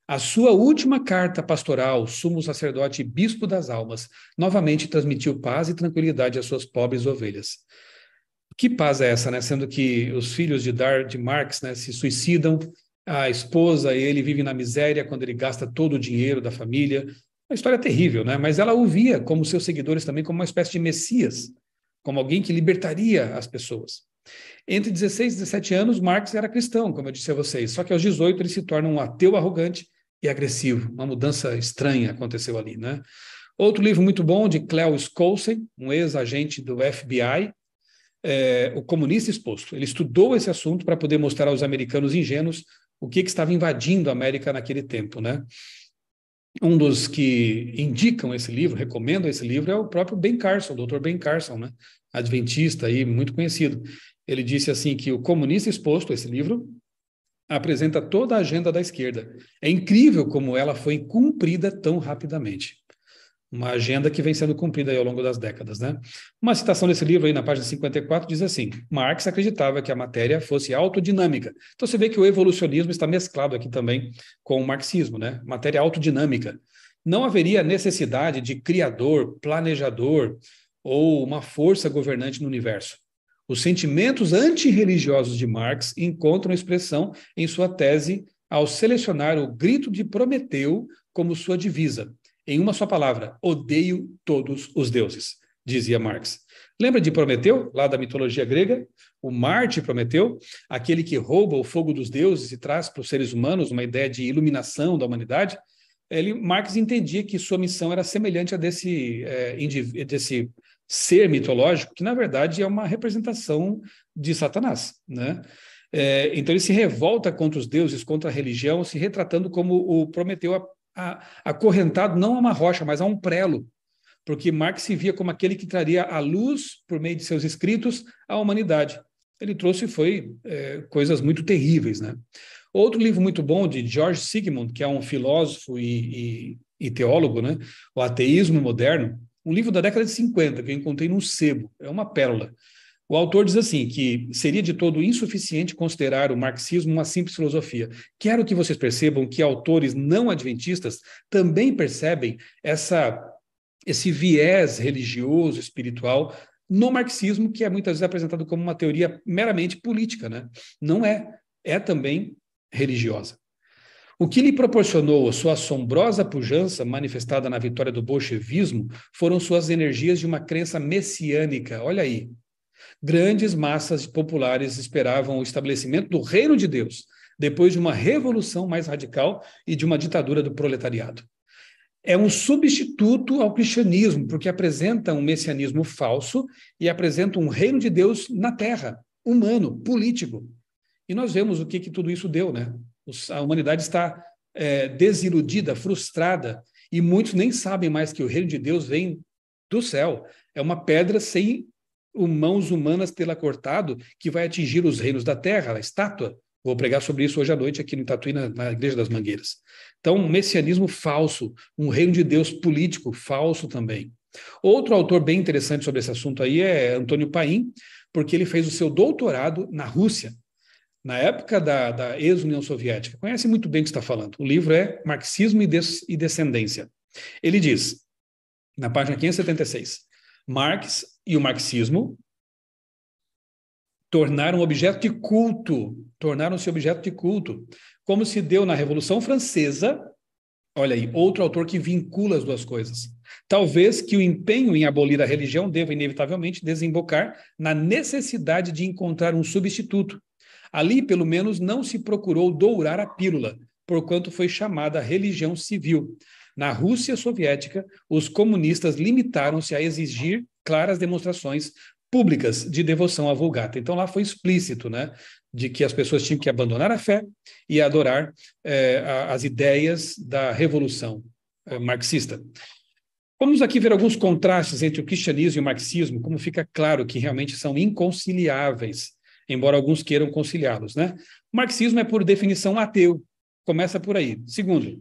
a sua última carta pastoral, sumo sacerdote e bispo das almas, novamente transmitiu paz e tranquilidade às suas pobres ovelhas. Que paz é essa, né? Sendo que os filhos de Marx, né, se suicidam, a esposa e ele vivem na miséria quando ele gasta todo o dinheiro da família. Uma história terrível, né? Mas ela o via, como seus seguidores também, como uma espécie de Messias, como alguém que libertaria as pessoas. Entre 16 e 17 anos, Marx era cristão, como eu disse a vocês, só que aos 18 ele se torna um ateu arrogante e agressivo. Uma mudança estranha aconteceu ali, né? Outro livro muito bom, de Cleo Skousen, um ex-agente do FBI, O Comunista Exposto. Ele estudou esse assunto para poder mostrar aos americanos ingênuos o que estava invadindo a América naquele tempo, né? Um dos que indicam esse livro, recomendam esse livro, é o próprio Ben Carson, o Dr. Ben Carson, né? Adventista aí, muito conhecido. Ele disse assim que O Comunista Exposto, esse livro, apresenta toda a agenda da esquerda. É incrível como ela foi cumprida tão rapidamente. Uma agenda que vem sendo cumprida aí ao longo das décadas, né? Uma citação desse livro aí na página 54 diz assim: Marx acreditava que a matéria fosse autodinâmica. Então você vê que o evolucionismo está mesclado aqui também com o marxismo, né? Matéria autodinâmica. Não haveria necessidade de criador, planejador ou uma força governante no universo. Os sentimentos antirreligiosos de Marx encontram expressão em sua tese ao selecionar o grito de Prometeu como sua divisa. Em uma só palavra: odeio todos os deuses, dizia Marx. Lembra de Prometeu, lá da mitologia grega? O Marte Prometeu, aquele que rouba o fogo dos deuses e traz para os seres humanos uma ideia de iluminação da humanidade. Marx entendia que sua missão era semelhante a desse ser mitológico, que na verdade é uma representação de Satanás, né? Então ele se revolta contra os deuses, contra a religião, se retratando como o Prometeu acorrentado não a uma rocha, mas a um prelo, porque Marx se via como aquele que traria a luz, por meio de seus escritos, à humanidade. Ele trouxe coisas muito terríveis, né? Outro livro muito bom de George Sigmund, que é um filósofo e teólogo, né? O Ateísmo Moderno, um livro da década de 50, que eu encontrei num sebo, é uma pérola. O autor diz assim, que seria de todo insuficiente considerar o marxismo uma simples filosofia. Quero que vocês percebam que autores não adventistas também percebem esse viés religioso, espiritual, no marxismo, que é muitas vezes apresentado como uma teoria meramente política, né? Não é também religiosa. O que lhe proporcionou a sua assombrosa pujança, manifestada na vitória do bolchevismo, foram suas energias de uma crença messiânica. Olha aí. Grandes massas populares esperavam o estabelecimento do reino de Deus, depois de uma revolução mais radical e de uma ditadura do proletariado. É um substituto ao cristianismo, porque apresenta um messianismo falso e apresenta um reino de Deus na terra, humano, político. E nós vemos o que tudo isso deu, né? A humanidade está desiludida, frustrada, e muitos nem sabem mais que o reino de Deus vem do céu. É uma pedra sem mãos humanas tê-la cortado, que vai atingir os reinos da terra, a estátua. Vou pregar sobre isso hoje à noite aqui no Tatuí, na Igreja das Mangueiras. Então, um messianismo falso, um reino de Deus político falso também. Outro autor bem interessante sobre esse assunto aí é Antônio Paim, porque ele fez o seu doutorado na Rússia, na época da ex-União Soviética. Conhece muito bem o que está falando. O livro é Marxismo e Descendência. Ele diz, na página 576, Marx e o marxismo tornaram-se objeto de culto, como se deu na Revolução Francesa. Olha aí, outro autor que vincula as duas coisas. Talvez que o empenho em abolir a religião deva inevitavelmente desembocar na necessidade de encontrar um substituto. Ali, pelo menos, não se procurou dourar a pílula, porquanto foi chamada religião civil. Na Rússia soviética, os comunistas limitaram-se a exigir claras demonstrações públicas de devoção à Vulgata. Então, lá foi explícito, né, de que as pessoas tinham que abandonar a fé e adorar as ideias da revolução marxista. Vamos aqui ver alguns contrastes entre o cristianismo e o marxismo, como fica claro que realmente são inconciliáveis, embora alguns queiram conciliá-los, né? O marxismo é, por definição, ateu. Começa por aí. Segundo,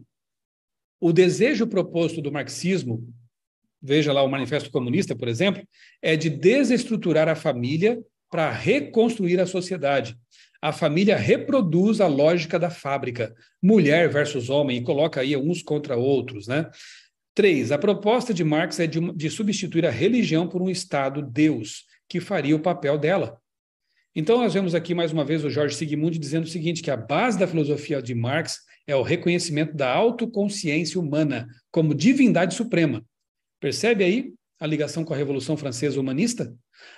o desejo proposto do marxismo, veja lá o Manifesto Comunista, por exemplo, é de desestruturar a família para reconstruir a sociedade. A família reproduz a lógica da fábrica, mulher versus homem, e coloca aí uns contra outros, né? 3, a proposta de Marx é de substituir a religião por um Estado-Deus, que faria o papel dela. Então, nós vemos aqui, mais uma vez, o George Sigmund dizendo o seguinte, que a base da filosofia de Marx é o reconhecimento da autoconsciência humana como divindade suprema. Percebe aí a ligação com a Revolução Francesa humanista?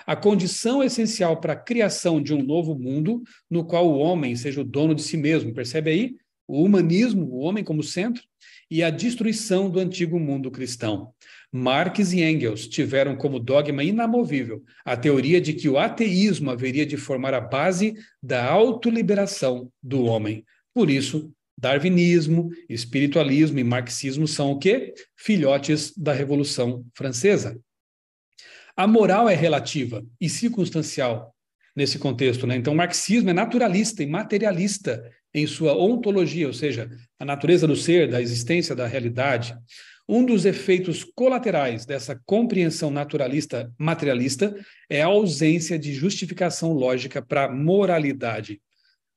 A condição essencial para a criação de um novo mundo no qual o homem seja o dono de si mesmo. Percebe aí? O humanismo, o homem como centro, e a destruição do antigo mundo cristão. Marx e Engels tiveram como dogma inamovível a teoria de que o ateísmo haveria de formar a base da autoliberação do homem. Por isso, darwinismo, espiritualismo e marxismo são o quê? Filhotes da Revolução Francesa. A moral é relativa e circunstancial nesse contexto, né? Então, o marxismo é naturalista e materialista em sua ontologia, ou seja, a natureza do ser, da existência, da realidade. Um dos efeitos colaterais dessa compreensão naturalista materialista é a ausência de justificação lógica para a moralidade.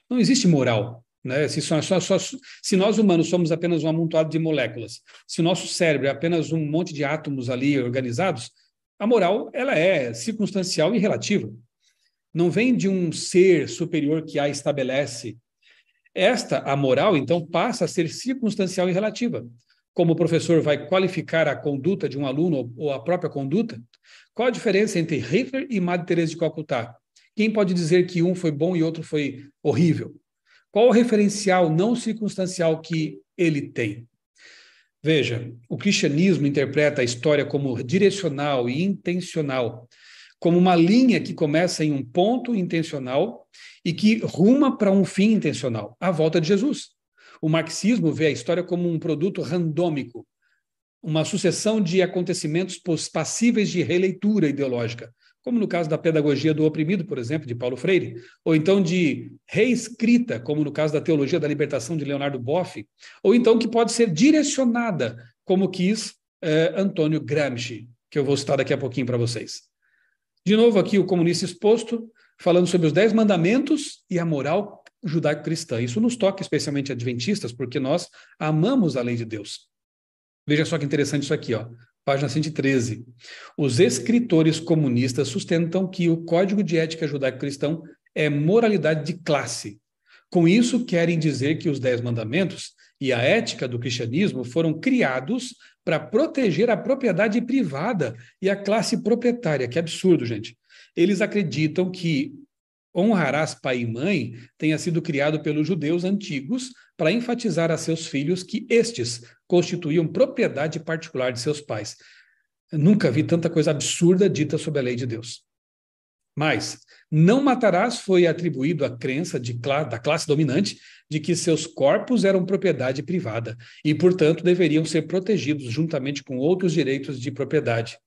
Não existe moral, né? Se nós humanos somos apenas um amontoado de moléculas, se o nosso cérebro é apenas um monte de átomos ali organizados, a moral ela é circunstancial e relativa. Não vem de um ser superior que a estabelece. A moral, então, passa a ser circunstancial e relativa. Como o professor vai qualificar a conduta de um aluno ou a própria conduta? Qual a diferença entre Hitler e Madre Teresa de Calcutá? Quem pode dizer que um foi bom e outro foi horrível? Qual o referencial não circunstancial que ele tem? Veja, o cristianismo interpreta a história como direcional e intencional, como uma linha que começa em um ponto intencional e que ruma para um fim intencional, a volta de Jesus. O marxismo vê a história como um produto randômico, uma sucessão de acontecimentos passíveis de releitura ideológica, como no caso da pedagogia do oprimido, por exemplo, de Paulo Freire, ou então de reescrita, como no caso da teologia da libertação de Leonardo Boff, ou então que pode ser direcionada, como quis Antônio Gramsci, que eu vou citar daqui a pouquinho para vocês. De novo aqui o comunista exposto, falando sobre os 10 mandamentos e a moral judaico-cristã. Isso nos toca especialmente adventistas, porque nós amamos a lei de Deus. Veja só que interessante isso aqui, ó. Página 113. Os escritores comunistas sustentam que o Código de Ética Judaico-Cristão é moralidade de classe. Com isso, querem dizer que os 10 mandamentos e a ética do cristianismo foram criados para proteger a propriedade privada e a classe proprietária. Que absurdo, gente. Eles acreditam que honrarás pai e mãe tenha sido criado pelos judeus antigos para enfatizar a seus filhos que estes constituíam propriedade particular de seus pais. Eu nunca vi tanta coisa absurda dita sobre a lei de Deus. Mas não matarás foi atribuído à crença da classe dominante de que seus corpos eram propriedade privada e, portanto, deveriam ser protegidos juntamente com outros direitos de propriedade.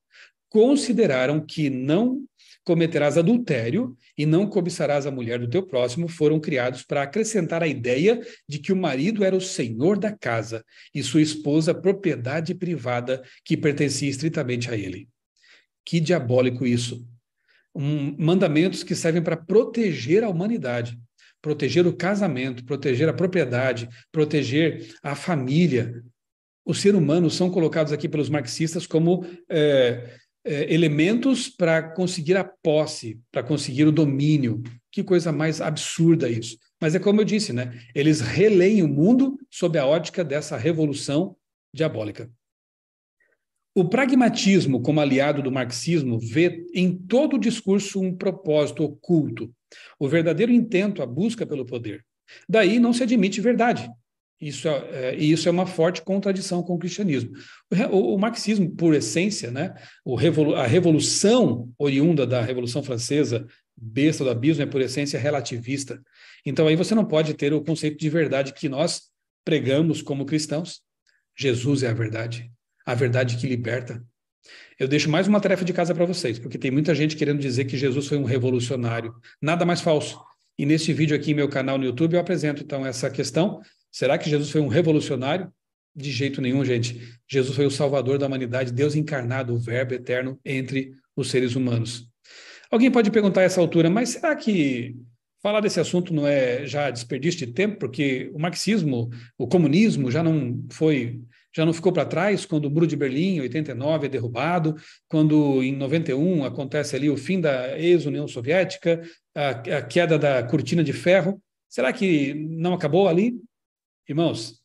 Consideraram que não cometerás adultério e não cobiçarás a mulher do teu próximo foram criados para acrescentar a ideia de que o marido era o senhor da casa e sua esposa propriedade privada que pertencia estritamente a ele. Que diabólico isso! Mandamentos que servem para proteger a humanidade, proteger o casamento, proteger a propriedade, proteger a família. Os seres humanos são colocados aqui pelos marxistas como elementos para conseguir a posse, para conseguir o domínio. Que coisa mais absurda isso. Mas é como eu disse, né? Eles releem o mundo sob a ótica dessa revolução diabólica. O pragmatismo, como aliado do marxismo, vê em todo o discurso um propósito oculto, o verdadeiro intento, a busca pelo poder. Daí não se admite verdade. Isso é uma forte contradição com o cristianismo. O marxismo, por essência, né, a revolução oriunda da Revolução Francesa, besta do abismo, é por essência relativista. Então aí você não pode ter o conceito de verdade que nós pregamos como cristãos. Jesus é a verdade que liberta. Eu deixo mais uma tarefa de casa para vocês, porque tem muita gente querendo dizer que Jesus foi um revolucionário. Nada mais falso. E neste vídeo aqui em meu canal no YouTube eu apresento então essa questão. Será que Jesus foi um revolucionário? De jeito nenhum, gente. Jesus foi o salvador da humanidade, Deus encarnado, o verbo eterno entre os seres humanos. Alguém pode perguntar a essa altura, mas será que falar desse assunto não é já desperdício de tempo? Porque o marxismo, o comunismo já não ficou para trás quando o Muro de Berlim, em 89, é derrubado, quando em 91 acontece ali o fim da ex-União Soviética, a queda da cortina de ferro. Será que não acabou ali? Irmãos,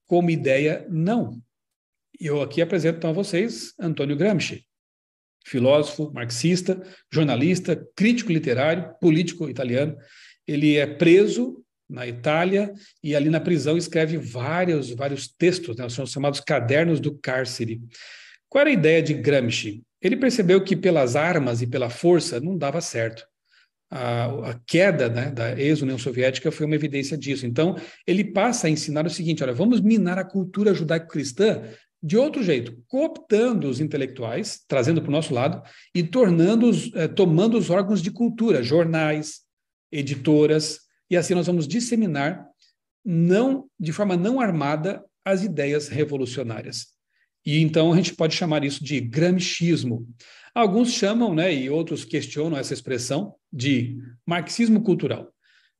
como ideia, não. E eu aqui apresento então a vocês Antônio Gramsci, filósofo, marxista, jornalista, crítico literário, político italiano. Ele é preso na Itália e ali na prisão escreve vários textos, né, são chamados cadernos do cárcere. Qual era a ideia de Gramsci? Ele percebeu que pelas armas e pela força não dava certo. A queda, né, da ex-União Soviética foi uma evidência disso. Então, ele passa a ensinar o seguinte, olha, vamos minar a cultura judaico-cristã de outro jeito, cooptando os intelectuais, trazendo para o nosso lado, e tomando os órgãos de cultura, jornais, editoras, e assim nós vamos disseminar, de forma não armada, as ideias revolucionárias. E então a gente pode chamar isso de gramscismo. Alguns chamam, né, e outros questionam essa expressão de marxismo cultural.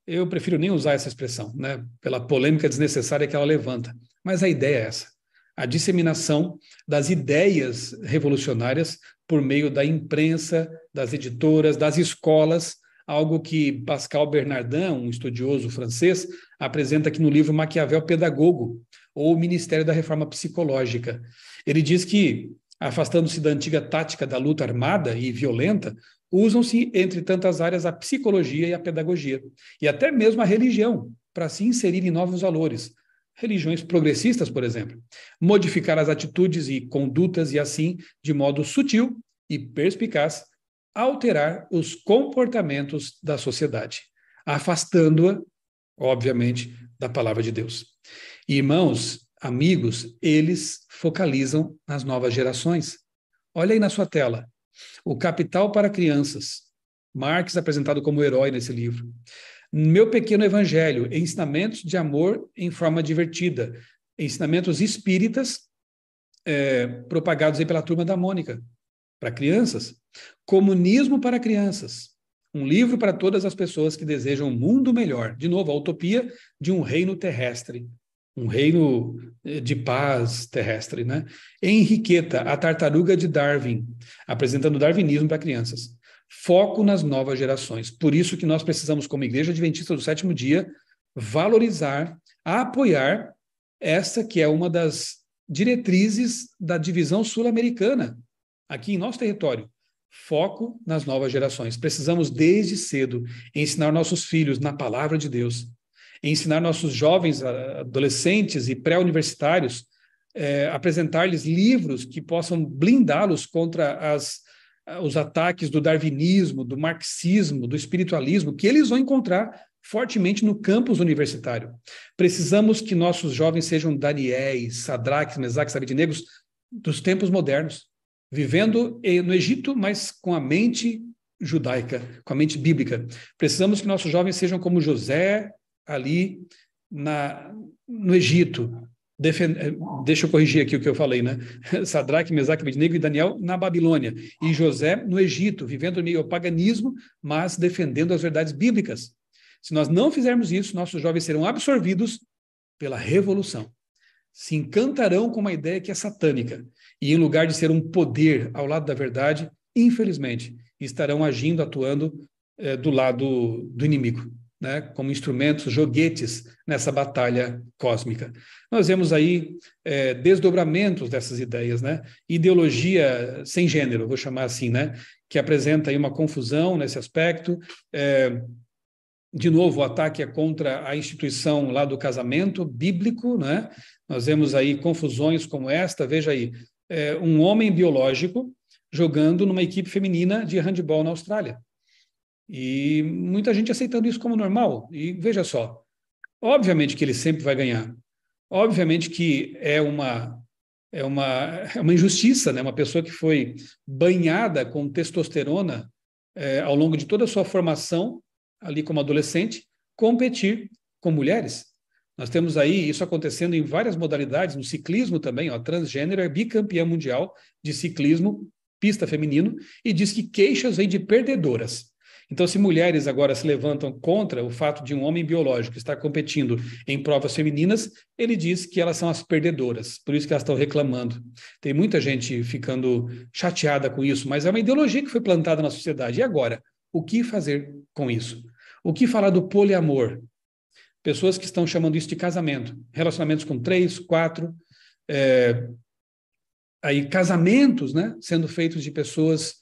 Eu prefiro nem usar essa expressão, né, pela polêmica desnecessária que ela levanta. Mas a ideia é essa, a disseminação das ideias revolucionárias por meio da imprensa, das editoras, das escolas, algo que Pascal Bernardin, um estudioso francês, apresenta aqui no livro Maquiavel Pedagogo, ou o Ministério da Reforma Psicológica. Ele diz que, afastando-se da antiga tática da luta armada e violenta, usam-se, entre tantas áreas, a psicologia e a pedagogia, e até mesmo a religião, para se inserir em novos valores, religiões progressistas, por exemplo, modificar as atitudes e condutas e assim, de modo sutil e perspicaz, alterar os comportamentos da sociedade, afastando-a, obviamente, da palavra de Deus. E, irmãos, amigos, eles focalizam nas novas gerações. Olha aí na sua tela, O Capital para Crianças, Marx apresentado como herói nesse livro. Meu Pequeno Evangelho, ensinamentos de amor em forma divertida, ensinamentos espíritas propagados aí pela Turma da Mônica, para crianças. Comunismo para Crianças, um livro para todas as pessoas que desejam um mundo melhor. De novo, a utopia de um reino terrestre, um reino de paz terrestre, né? Henriqueta, a tartaruga de Darwin, apresentando o darwinismo para crianças. Foco nas novas gerações. Por isso que nós precisamos, como Igreja Adventista do Sétimo Dia, valorizar, apoiar essa que é uma das diretrizes da divisão sul-americana, aqui em nosso território. Foco nas novas gerações. Precisamos, desde cedo, ensinar nossos filhos na palavra de Deus, ensinar nossos jovens, adolescentes e pré-universitários, apresentar-lhes livros que possam blindá-los contra os ataques do darwinismo, do marxismo, do espiritualismo, que eles vão encontrar fortemente no campus universitário. Precisamos que nossos jovens sejam Daniéis, Sadraques, Mesaques, Abednegos dos tempos modernos, vivendo no Egito, mas com a mente judaica, com a mente bíblica. Precisamos que nossos jovens sejam como José ali no Egito. Deixa eu corrigir aqui o que eu falei, né? Sadraque, Mesaque, Abednego e Daniel na Babilônia, e José no Egito, vivendo meio ao paganismo, mas defendendo as verdades bíblicas. Se nós não fizermos isso, nossos jovens serão absorvidos pela revolução. Se encantarão com uma ideia que é satânica, e em lugar de ser um poder ao lado da verdade, infelizmente, estarão agindo, atuando do lado do inimigo, né, como instrumentos, joguetes nessa batalha cósmica. Nós vemos aí desdobramentos dessas ideias, né? Ideologia sem gênero, vou chamar assim, né? Que apresenta aí uma confusão nesse aspecto. De novo, o ataque é contra a instituição lá do casamento bíblico, né? Nós vemos aí confusões como esta, veja aí, um homem biológico jogando numa equipe feminina de handebol na Austrália. E muita gente aceitando isso como normal. E veja só, obviamente que ele sempre vai ganhar. Obviamente que é uma injustiça, né? Uma pessoa que foi banhada com testosterona ao longo de toda a sua formação, ali como adolescente, competir com mulheres. Nós temos aí isso acontecendo em várias modalidades, no ciclismo também, a transgênero é bicampeã mundial de ciclismo, pista feminino, e diz que queixas vêm de perdedoras. Então, se mulheres agora se levantam contra o fato de um homem biológico estar competindo em provas femininas, ele diz que elas são as perdedoras, por isso que elas estão reclamando. Tem muita gente ficando chateada com isso, mas é uma ideologia que foi plantada na sociedade. E agora? O que fazer com isso? O que falar do poliamor? Pessoas que estão chamando isso de casamento, relacionamentos com 3, 4, aí casamentos, né, sendo feitos de pessoas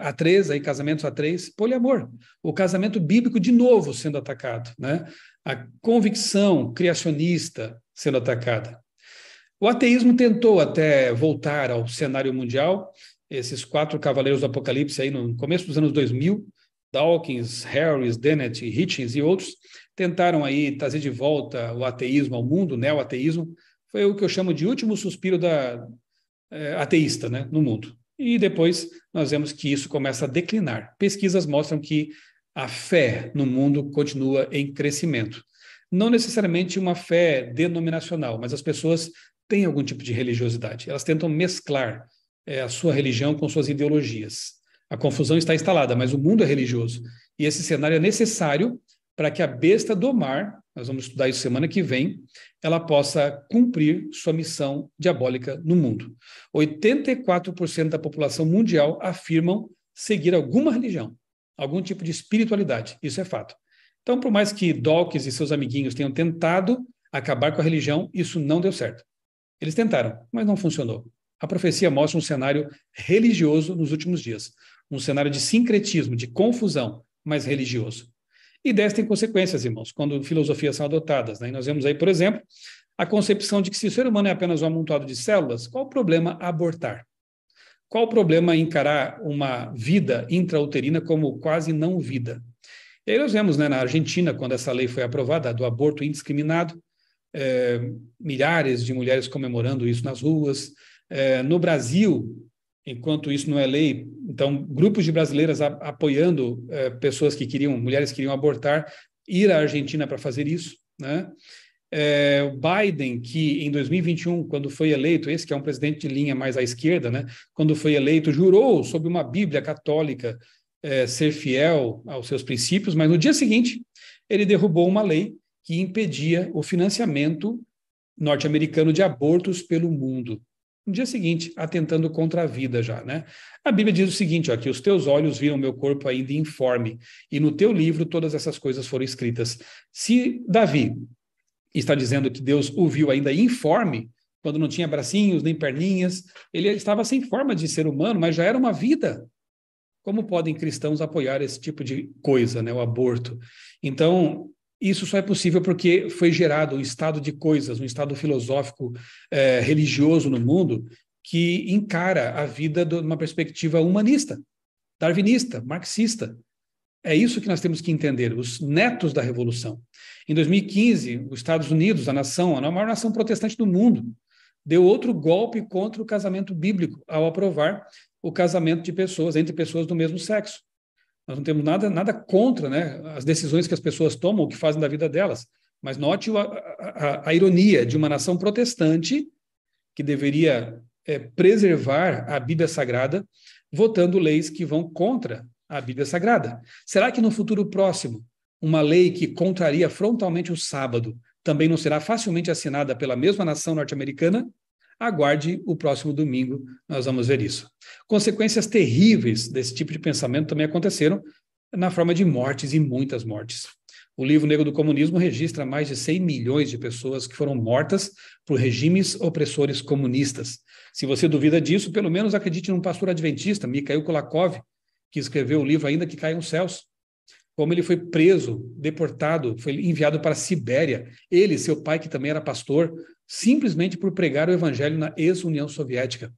a 3, aí casamentos a 3, poliamor. O casamento bíblico de novo sendo atacado, né? A convicção criacionista sendo atacada. O ateísmo tentou até voltar ao cenário mundial, esses 4 cavaleiros do Apocalipse aí no começo dos anos 2000, Dawkins, Harris, Dennett, Hitchens e outros, tentaram aí trazer de volta o ateísmo ao mundo, o neo-ateísmo. Foi o que eu chamo de último suspiro ateísta, né, no mundo. E depois nós vemos que isso começa a declinar. Pesquisas mostram que a fé no mundo continua em crescimento. Não necessariamente uma fé denominacional, mas as pessoas têm algum tipo de religiosidade. Elas tentam mesclar a sua religião com suas ideologias. A confusão está instalada, mas o mundo é religioso. E esse cenário é necessário para que a besta do mar, nós vamos estudar isso semana que vem, ela possa cumprir sua missão diabólica no mundo. 84% da população mundial afirmam seguir alguma religião, algum tipo de espiritualidade. Isso é fato. Então, por mais que Dawkins e seus amiguinhos tenham tentado acabar com a religião, isso não deu certo. Eles tentaram, mas não funcionou. A profecia mostra um cenário religioso nos últimos dias. Um cenário de sincretismo, de confusão, mas religioso. E ideias têm consequências, irmãos, quando filosofias são adotadas, né? E nós vemos aí, por exemplo, a concepção de que se o ser humano é apenas um amontoado de células, qual o problema abortar? Qual o problema encarar uma vida intrauterina como quase não vida? E aí nós vemos, né, na Argentina, quando essa lei foi aprovada, do aborto indiscriminado, milhares de mulheres comemorando isso nas ruas. No Brasil, enquanto isso não é lei, então grupos de brasileiras apoiando pessoas que queriam, mulheres que queriam abortar, ir à Argentina para fazer isso, né? O Biden, que em 2021, quando foi eleito, esse que é um presidente de linha mais à esquerda, né? Quando foi eleito, jurou sob uma Bíblia católica ser fiel aos seus princípios, mas no dia seguinte ele derrubou uma lei que impedia o financiamento norte-americano de abortos pelo mundo. No dia seguinte, atentando contra a vida já, né? A Bíblia diz o seguinte, ó, que os teus olhos viram meu corpo ainda informe, e no teu livro todas essas coisas foram escritas. Se Davi está dizendo que Deus o viu ainda informe, quando não tinha bracinhos nem perninhas, ele estava sem forma de ser humano, mas já era uma vida. Como podem cristãos apoiar esse tipo de coisa, né, o aborto? Então, isso só é possível porque foi gerado um estado de coisas, um estado filosófico, religioso no mundo, que encara a vida de uma perspectiva humanista, darwinista, marxista. É isso que nós temos que entender, os netos da Revolução. Em 2015, os Estados Unidos, a maior nação protestante do mundo, deu outro golpe contra o casamento bíblico ao aprovar o casamento de pessoas, entre pessoas do mesmo sexo. Nós não temos nada contra, né, as decisões que as pessoas tomam, o que fazem da vida delas. Mas note a ironia de uma nação protestante que deveria preservar a Bíblia Sagrada, votando leis que vão contra a Bíblia Sagrada. Será que no futuro próximo, uma lei que contraria frontalmente o sábado também não será facilmente assinada pela mesma nação norte-americana? Aguarde o próximo domingo, nós vamos ver isso. Consequências terríveis desse tipo de pensamento também aconteceram na forma de mortes e muitas mortes. O livro Negro do Comunismo registra mais de 100 milhões de pessoas que foram mortas por regimes opressores comunistas. Se você duvida disso, pelo menos acredite num pastor adventista, Mikhail Kolakov, que escreveu o livro Ainda que Caiam os Céus. Como ele foi preso, deportado, foi enviado para a Sibéria. Ele, seu pai, que também era pastor, simplesmente por pregar o evangelho na ex-União Soviética.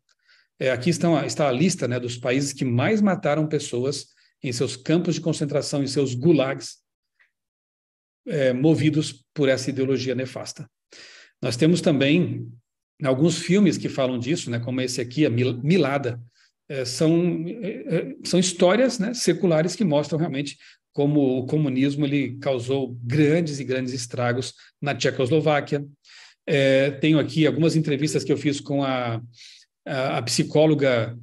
Aqui está a lista, né, dos países que mais mataram pessoas em seus campos de concentração, em seus gulags, movidos por essa ideologia nefasta. Nós temos também alguns filmes que falam disso, né, como esse aqui, a Milada. São histórias, né, seculares que mostram realmente como o comunismo ele causou grandes e grandes estragos na Tchecoslováquia. Tenho aqui algumas entrevistas que eu fiz com a psicóloga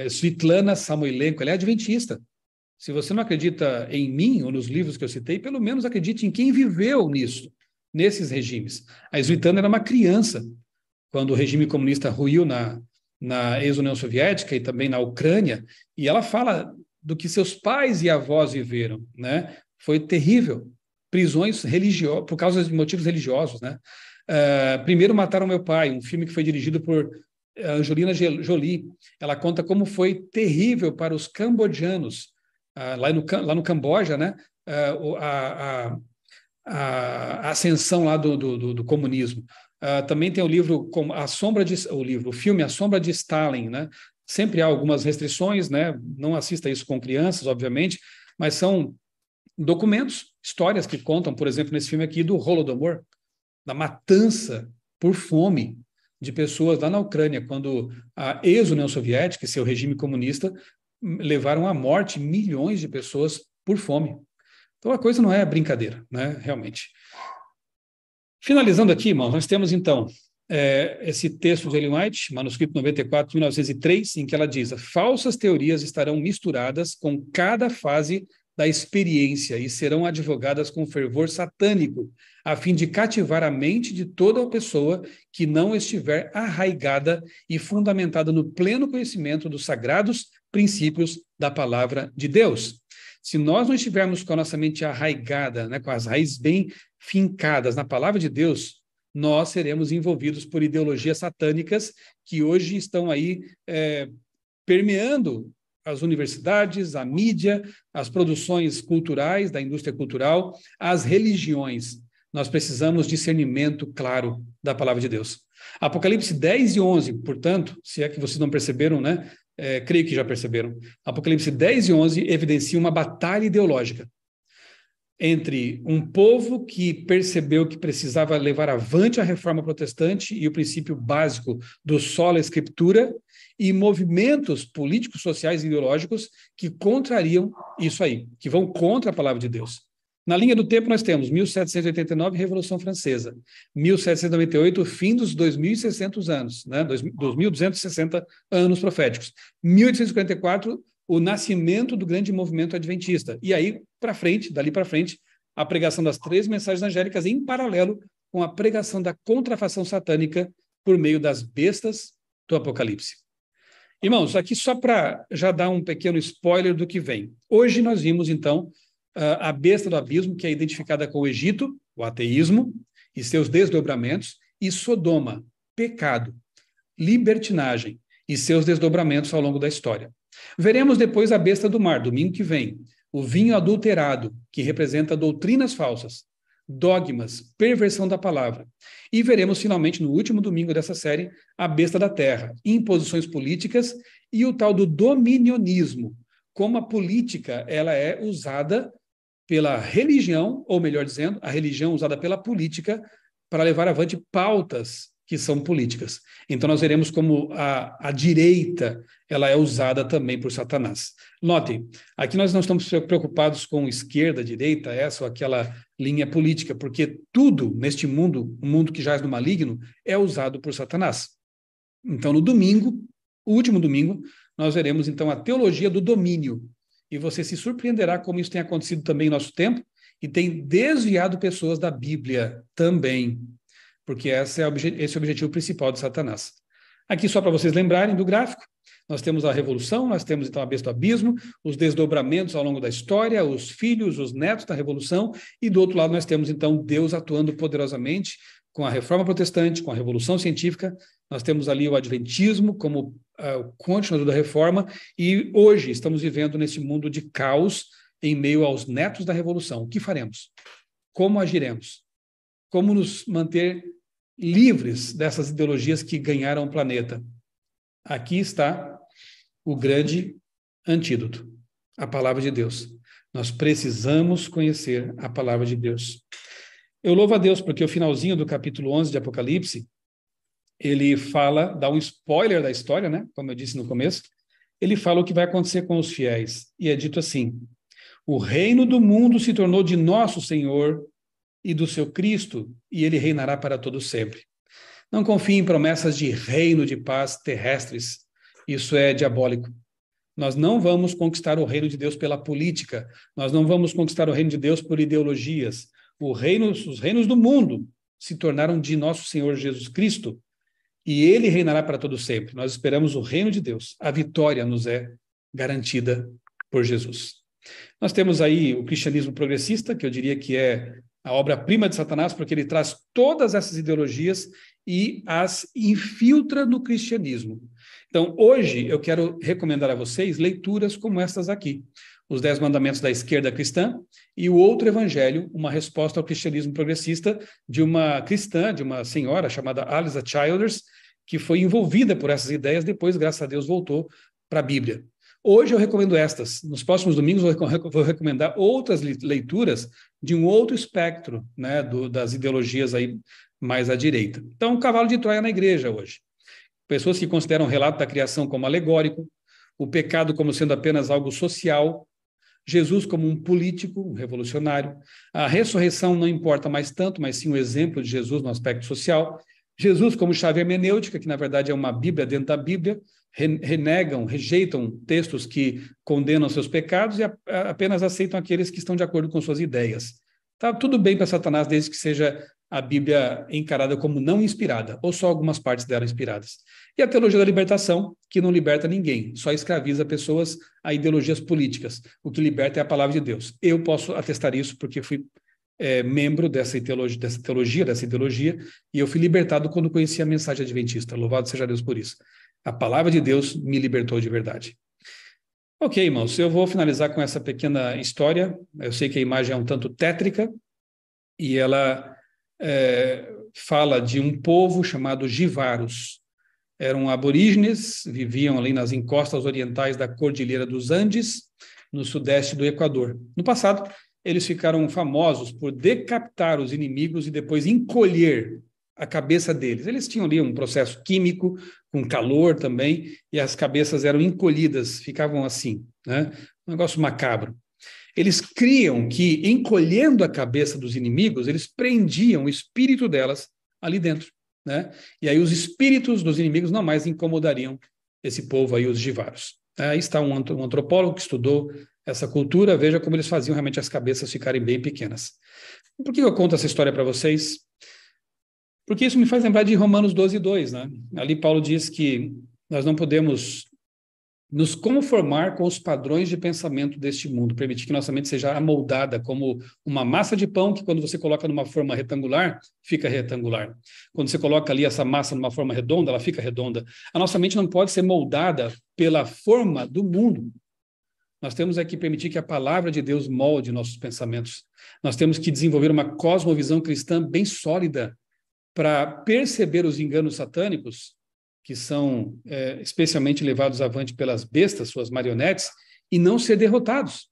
Svitlana Samoilenko, ela é adventista. Se você não acredita em mim ou nos livros que eu citei, pelo menos acredite em quem viveu nisso, nesses regimes. A Svitlana era uma criança quando o regime comunista ruiu na ex-União Soviética e também na Ucrânia, e ela fala do que seus pais e avós viveram, né? Foi terrível. Prisões religiosas, por causa de motivos religiosos, né? Primeiro Mataram Meu Pai, um filme que foi dirigido por Angelina Jolie. Ela conta como foi terrível para os cambodjanos, lá no Camboja, né? A ascensão lá do comunismo. Também tem o livro, o filme A Sombra de Stalin, né? Sempre há algumas restrições, né? Não assista isso com crianças, obviamente, mas são documentos, histórias que contam, por exemplo, nesse filme aqui do Holodomor, da matança por fome de pessoas lá na Ucrânia, quando a ex-União Soviética e seu regime comunista levaram à morte milhões de pessoas por fome. Então a coisa não é brincadeira, né? Realmente. Finalizando aqui, irmãos, nós temos então esse texto de Ellen White, manuscrito 94, 1903, em que ela diz: falsas teorias estarão misturadas com cada fase da experiência e serão advogadas com fervor satânico, a fim de cativar a mente de toda pessoa que não estiver arraigada e fundamentada no pleno conhecimento dos sagrados princípios da palavra de Deus. Se nós não estivermos com a nossa mente arraigada, né, com as raízes bem fincadas na palavra de Deus, nós seremos envolvidos por ideologias satânicas que hoje estão aí permeando as universidades, a mídia, as produções culturais da indústria cultural, as religiões. nós precisamos de discernimento claro da palavra de Deus. Apocalipse 10 e 11, portanto, se é que vocês não perceberam, né? Creio que já perceberam. Apocalipse 10 e 11 evidencia uma batalha ideológica entre um povo que percebeu que precisava levar avante a reforma protestante e o princípio básico do sola escritura, e movimentos políticos, sociais e ideológicos que contrariam isso aí, que vão contra a palavra de Deus. Na linha do tempo nós temos 1789, Revolução Francesa, 1798, o fim dos 2.600 anos, né, 2.260 anos proféticos, 1844, o nascimento do grande movimento adventista. E aí, para frente, dali para frente, a pregação das 3 mensagens angélicas em paralelo com a pregação da contrafação satânica por meio das bestas do Apocalipse. Irmãos, aqui só para já dar um pequeno spoiler do que vem. Hoje nós vimos, então, a besta do abismo, que é identificada com o Egito, o ateísmo, e seus desdobramentos, e Sodoma, pecado, libertinagem, e seus desdobramentos ao longo da história. Veremos depois a besta do mar, domingo que vem, o vinho adulterado, que representa doutrinas falsas, dogmas, perversão da palavra. E veremos finalmente, no último domingo dessa série, a besta da terra, imposições políticas e o tal do dominionismo, como a política ela é usada pela religião, ou melhor dizendo, a religião usada pela política para levar avante pautas que são políticas. Então, nós veremos como a direita ela é usada também por Satanás. Notem, aqui nós não estamos preocupados com esquerda, direita, essa ou aquela linha política, porque tudo neste mundo, o mundo que jaz no maligno, é usado por Satanás. Então, no domingo, o último domingo, nós veremos, então, a teologia do domínio. E você se surpreenderá como isso tem acontecido também em nosso tempo e tem desviado pessoas da Bíblia também, porque esse é o objetivo principal de Satanás. Aqui, só para vocês lembrarem do gráfico, nós temos a revolução, nós temos então a besta do abismo, os desdobramentos ao longo da história, os filhos, os netos da revolução, e do outro lado nós temos então Deus atuando poderosamente com a reforma protestante, com a revolução científica, nós temos ali o adventismo como o continuador da reforma, e hoje estamos vivendo nesse mundo de caos em meio aos netos da revolução. O que faremos? Como agiremos? Como nos manter livres dessas ideologias que ganharam o planeta? Aqui está o grande antídoto, a palavra de Deus. Nós precisamos conhecer a palavra de Deus. Eu louvo a Deus porque o finalzinho do capítulo 11 de Apocalipse, ele fala, dá um spoiler da história, né? Como eu disse no começo, ele fala o que vai acontecer com os fiéis. E é dito assim: o reino do mundo se tornou de nosso Senhor e do seu Cristo, e ele reinará para todo sempre. Não confie em promessas de reino de paz terrestres. Isso é diabólico. Nós não vamos conquistar o reino de Deus pela política. Nós não vamos conquistar o reino de Deus por ideologias. Os reinos do mundo se tornaram de nosso Senhor Jesus Cristo, e ele reinará para todo sempre. Nós esperamos o reino de Deus. A vitória nos é garantida por Jesus. Nós temos aí o cristianismo progressista, que eu diria que é a obra-prima de Satanás, porque ele traz todas essas ideologias e as infiltra no cristianismo. Então, hoje, eu quero recomendar a vocês leituras como estas aqui. Os 10 Mandamentos da Esquerda Cristã e o Outro Evangelho, uma resposta ao cristianismo progressista de uma cristã, de uma senhora chamada Aliza Childers, que foi envolvida por essas ideias, depois, graças a Deus, voltou para a Bíblia. Hoje eu recomendo estas. Nos próximos domingos vou recomendar outras leituras de um outro espectro, né, das ideologias aí mais à direita. Então, um cavalo de Troia na igreja hoje. Pessoas que consideram o relato da criação como alegórico, o pecado como sendo apenas algo social, Jesus como um político, um revolucionário, a ressurreição não importa mais tanto, mas sim o exemplo de Jesus no aspecto social, Jesus como chave hermenêutica, que na verdade é uma Bíblia dentro da Bíblia, rejeitam textos que condenam seus pecados e apenas aceitam aqueles que estão de acordo com suas ideias. Tá tudo bem para Satanás, desde que seja a Bíblia encarada como não inspirada, ou só algumas partes dela inspiradas. E a teologia da libertação, que não liberta ninguém, só escraviza pessoas a ideologias políticas. O que liberta é a palavra de Deus. Eu posso atestar isso porque fui membro dessa ideologia, e eu fui libertado quando conheci a mensagem adventista. Louvado seja Deus por isso. A palavra de Deus me libertou de verdade. Ok, irmãos, eu vou finalizar com essa pequena história. Eu sei que a imagem é um tanto tétrica, e ela fala de um povo chamado Jivaros. Eram aborígenes, viviam ali nas encostas orientais da Cordilheira dos Andes, no sudeste do Equador. No passado, eles ficaram famosos por decapitar os inimigos e depois encolher a cabeça deles. Eles tinham ali um processo químico, com calor também, e as cabeças eram encolhidas, ficavam assim, né? Um negócio macabro. Eles criam que, encolhendo a cabeça dos inimigos, eles prendiam o espírito delas ali dentro, né? E aí os espíritos dos inimigos não mais incomodariam esse povo aí, os Jivaros. Aí está um antropólogo que estudou essa cultura, veja como eles faziam realmente as cabeças ficarem bem pequenas. Por que eu conto essa história para vocês? Porque isso me faz lembrar de Romanos 12:2, né? Ali Paulo diz que nós não podemos nos conformar com os padrões de pensamento deste mundo, permitir que nossa mente seja amoldada como uma massa de pão que, quando você coloca numa forma retangular, fica retangular. Quando você coloca ali essa massa numa forma redonda, ela fica redonda. A nossa mente não pode ser moldada pela forma do mundo. Nós temos que permitir que a palavra de Deus molde nossos pensamentos. Nós temos que desenvolver uma cosmovisão cristã bem sólida para perceber os enganos satânicos, que são especialmente levados avante pelas bestas, suas marionetes, e não ser derrotados.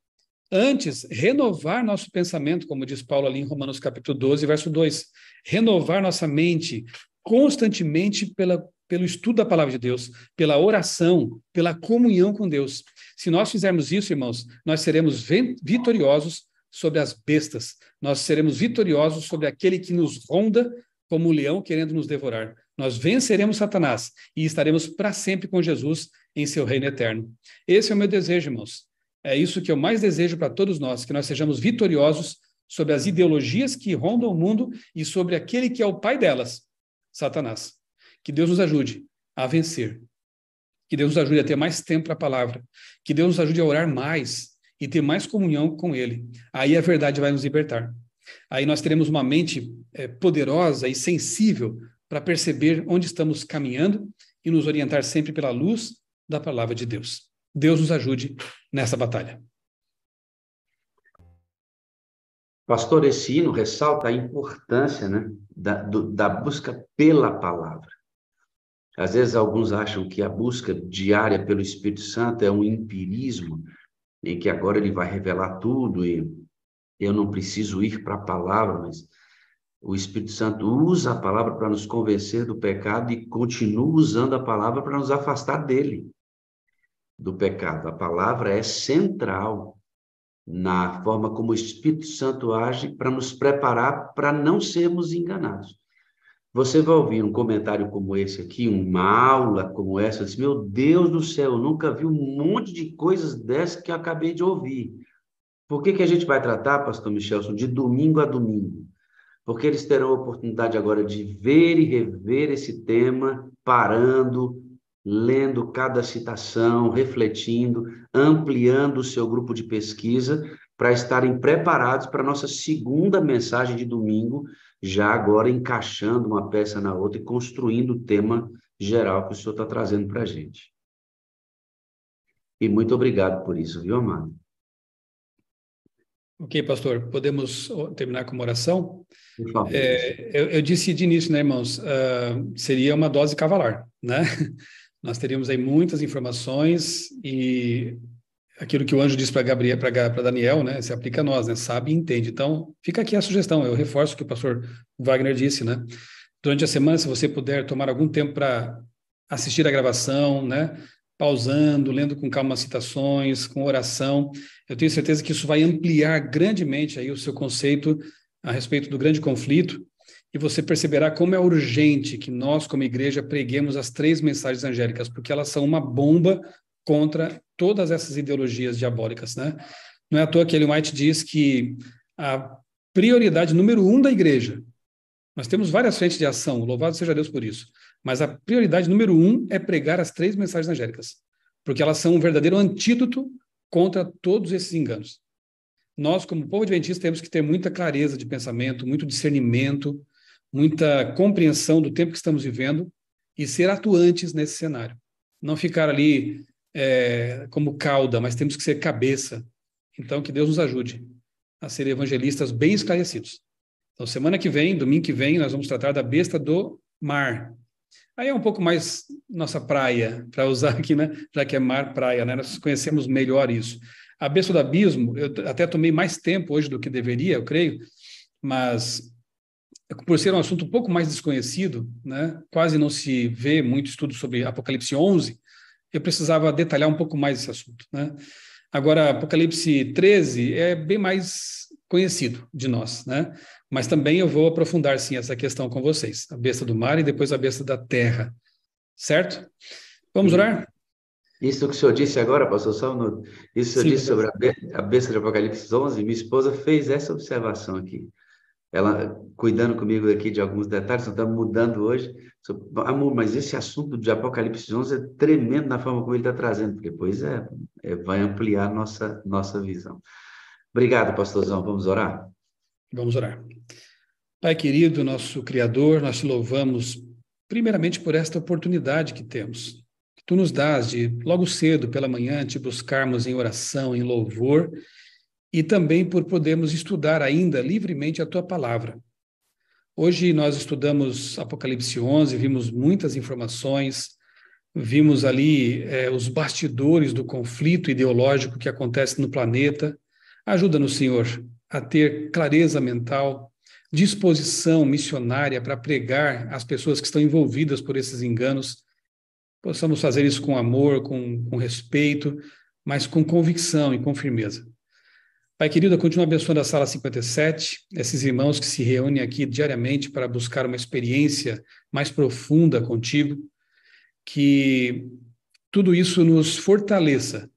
Antes, renovar nosso pensamento, como diz Paulo ali em Romanos capítulo 12, verso 2. Renovar nossa mente constantemente pelo estudo da palavra de Deus, pela oração, pela comunhão com Deus. Se nós fizermos isso, irmãos, nós seremos vitoriosos sobre as bestas. Nós seremos vitoriosos sobre aquele que nos ronda como um leão querendo nos devorar. Nós venceremos Satanás e estaremos para sempre com Jesus em seu reino eterno. Esse é o meu desejo, irmãos. É isso que eu mais desejo para todos nós, que nós sejamos vitoriosos sobre as ideologias que rondam o mundo e sobre aquele que é o pai delas, Satanás. Que Deus nos ajude a vencer. Que Deus nos ajude a ter mais tempo para a palavra. Que Deus nos ajude a orar mais e ter mais comunhão com Ele. Aí a verdade vai nos libertar. Aí nós teremos uma mente poderosa e sensível para perceber onde estamos caminhando e nos orientar sempre pela luz da palavra de Deus. Deus nos ajude nessa batalha. Pastor, esse hino ressalta a importância, né, da busca pela palavra. Às vezes alguns acham que a busca diária pelo Espírito Santo é um empirismo, em que agora ele vai revelar tudo e eu não preciso ir para a palavra, mas o Espírito Santo usa a palavra para nos convencer do pecado e continua usando a palavra para nos afastar dele, do pecado. A palavra é central na forma como o Espírito Santo age para nos preparar para não sermos enganados. Você vai ouvir um comentário como esse aqui, uma aula como essa, diz, meu Deus do céu, eu nunca vi um monte de coisas dessas que eu acabei de ouvir. Por que a gente vai tratar, pastor Michelson, de domingo a domingo? Porque eles terão a oportunidade agora de ver e rever esse tema, parando, lendo cada citação, refletindo, ampliando o seu grupo de pesquisa, para estarem preparados para a nossa segunda mensagem de domingo, já agora encaixando uma peça na outra e construindo o tema geral que o senhor está trazendo para a gente. E muito obrigado por isso, viu, amado? Ok, pastor, podemos terminar com uma oração? Por favor. Eu disse de início, né, irmãos, seria uma dose cavalar, né? Nós teríamos aí muitas informações e aquilo que o anjo disse para Gabriel, para Daniel, né, se aplica a nós, né? Sabe e entende. Então, fica aqui a sugestão, eu reforço o que o pastor Wagner disse, né? Durante a semana, se você puder tomar algum tempo para assistir a gravação, né? Pausando, lendo com calma as citações, com oração, eu tenho certeza que isso vai ampliar grandemente aí o seu conceito a respeito do grande conflito, e você perceberá como é urgente que nós, como igreja, preguemos as 3 mensagens angélicas, porque elas são uma bomba contra todas essas ideologias diabólicas, né? Não é à toa que Ellen White diz que a prioridade número 1 da igreja, nós temos várias frentes de ação, louvado seja Deus por isso, mas a prioridade número 1 é pregar as 3 mensagens angélicas, porque elas são um verdadeiro antídoto contra todos esses enganos. Nós, como povo adventista, temos que ter muita clareza de pensamento, muito discernimento, muita compreensão do tempo que estamos vivendo e ser atuantes nesse cenário. Não ficar ali como cauda, mas temos que ser cabeça. Então, que Deus nos ajude a ser evangelistas bem esclarecidos Então, semana que vem, domingo que vem, nós vamos tratar da besta do mar. Aí é um pouco mais nossa praia, para usar aqui, né? Já que é mar, praia, né? Nós conhecemos melhor isso. A besta do abismo, eu até tomei mais tempo hoje do que deveria, eu creio, mas por ser um assunto um pouco mais desconhecido, né? Quase não se vê muito estudo sobre Apocalipse 11, eu precisava detalhar um pouco mais esse assunto, né? Agora, Apocalipse 13 é bem mais conhecido de nós, né? Mas também eu vou aprofundar, sim, essa questão com vocês. A besta do mar e depois a besta da terra, certo? Vamos E orar? isso que o senhor disse agora, pastor, só um minuto. Isso que o senhor Sim, disse pastor. sobre a besta de Apocalipse 11, minha esposa fez essa observação aqui. Ela cuidando comigo aqui de alguns detalhes, nós estamos mudando hoje. Amor, mas esse assunto de Apocalipse 11 é tremendo na forma como ele está trazendo, porque, pois vai ampliar nossa visão. Obrigado, pastorzão. Vamos orar? Vamos orar. Pai querido, nosso Criador, nós te louvamos primeiramente por esta oportunidade que temos, que tu nos dás de logo cedo pela manhã te buscarmos em oração, em louvor, e também por podermos estudar ainda livremente a tua palavra. Hoje nós estudamos Apocalipse 11, vimos muitas informações, vimos ali os bastidores do conflito ideológico que acontece no planeta. Ajuda-nos, Senhor, a ter clareza mental, disposição missionária para pregar às pessoas que estão envolvidas por esses enganos. Possamos fazer isso com amor, com respeito, mas com convicção e com firmeza. Pai querido, continua abençoando a sala 57, esses irmãos que se reúnem aqui diariamente para buscar uma experiência mais profunda contigo, que tudo isso nos fortaleça